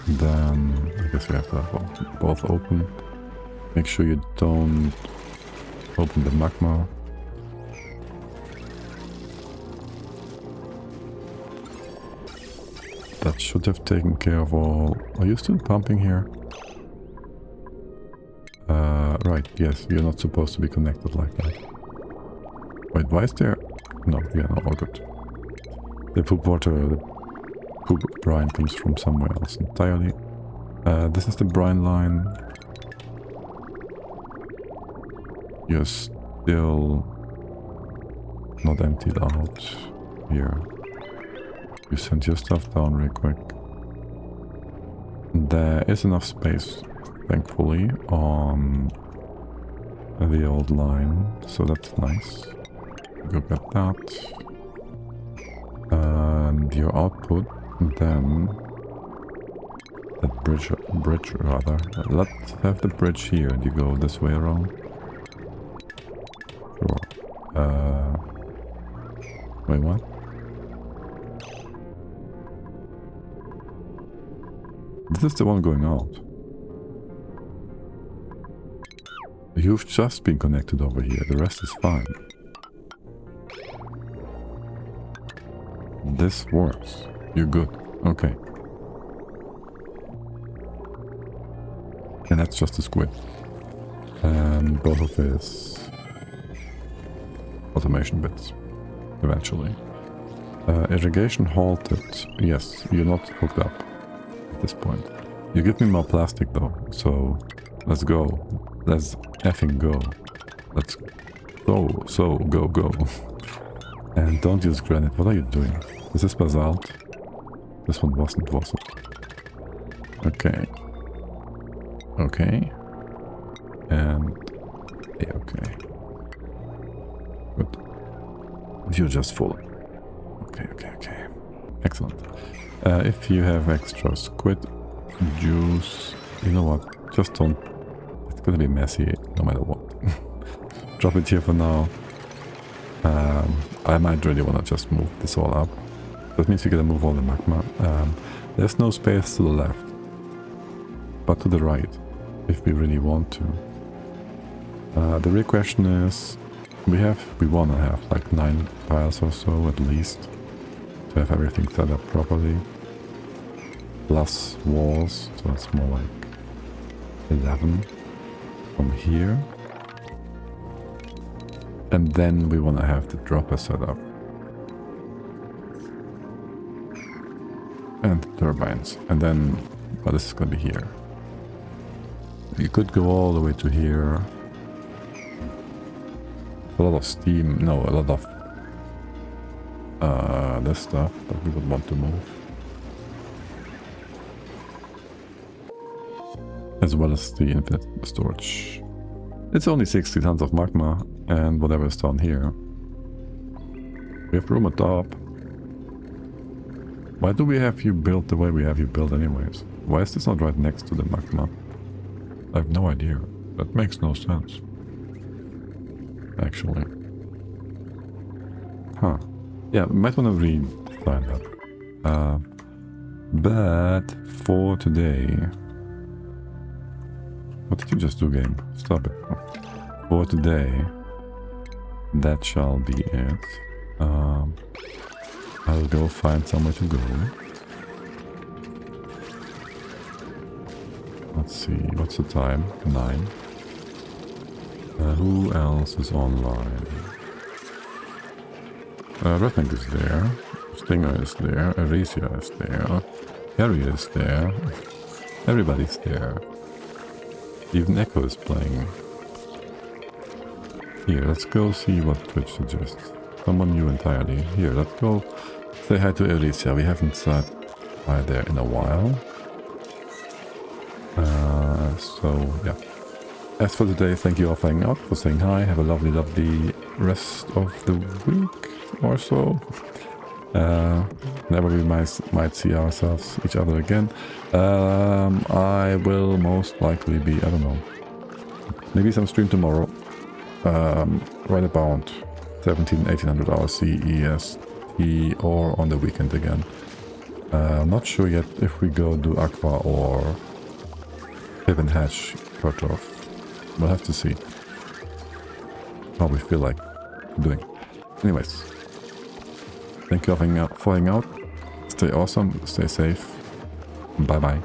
[SPEAKER 1] Then I guess we have to have both open. Make sure you don't open the magma. That should have taken care of all. Are you still pumping here? Right, yes, you're not supposed to be connected like that. Wait, why is there... No, yeah, no, all good. The poop water, the poop brine comes from somewhere else entirely. This is the brine line. You're still not emptied out here. You send your stuff down real quick. There is enough space, thankfully, on the old line, so that's nice. Go get that. And your output, and then that bridge rather. Let's have the bridge here, and you go this way around. Sure. Wait, what? This is the one going out. You've just been connected over here, the rest is fine. This works. You're good. Okay. And that's just a squid. And both of his automation bits. Eventually. Irrigation halted. Yes, you're not hooked up at this point. You give me more plastic though, so let's go. Let's effing go. Let's go. So, go. And don't use granite. What are you doing? Is this basalt? This one wasn't, was it? Okay. Okay. And... yeah, okay. Good. You're just full. Okay. Excellent. If you have extra squid juice, you know what? Just don't... it's gonna be messy no matter what. Drop it here for now. I might really want to just move this all up. That means we're gonna move all the magma. There's no space to the left, but to the right, if we really want to. The real question is, we want to have like 9 piles or so at least, to have everything set up properly. Plus walls, so it's more like 11 from here. And then we want to have the dropper set up. And the turbines. And then, well, this is going to be here. You could go all the way to here. A lot of steam, no, a lot of this stuff that we would want to move. As well as the infinite storage. It's only 60 tons of magma and whatever is down here. We have room at top. Why do we have you built the way we have you built anyways? Why is this not right next to the magma? I have no idea. That makes no sense. Actually. Huh. Yeah, we might want to redesign that. But for today... what did you just do, game? Stop it. For today, that shall be it. I'll go find somewhere to go. Let's see, what's the time? 9. Who else is online? Redneck is there. Stinger is there. Aresia is there. Harry is there. Everybody's there. Even Echo is playing. Here, let's go see what Twitch suggests. Someone new entirely. Here, let's go say hi to Alicia. We haven't said hi there in a while. So, yeah. As for today, thank you all for hanging out, for saying hi. Have a lovely, lovely rest of the week or so. Never we might see each other again. I will most likely be, I don't know, maybe some stream tomorrow. Right about 1800 hours CEST or on the weekend again. I'm not sure yet if we go do Aqua or Pip and Hatch Patchlog. We'll have to see how we feel like doing. Anyways, thank you for hanging out. Stay awesome, stay safe. Bye bye.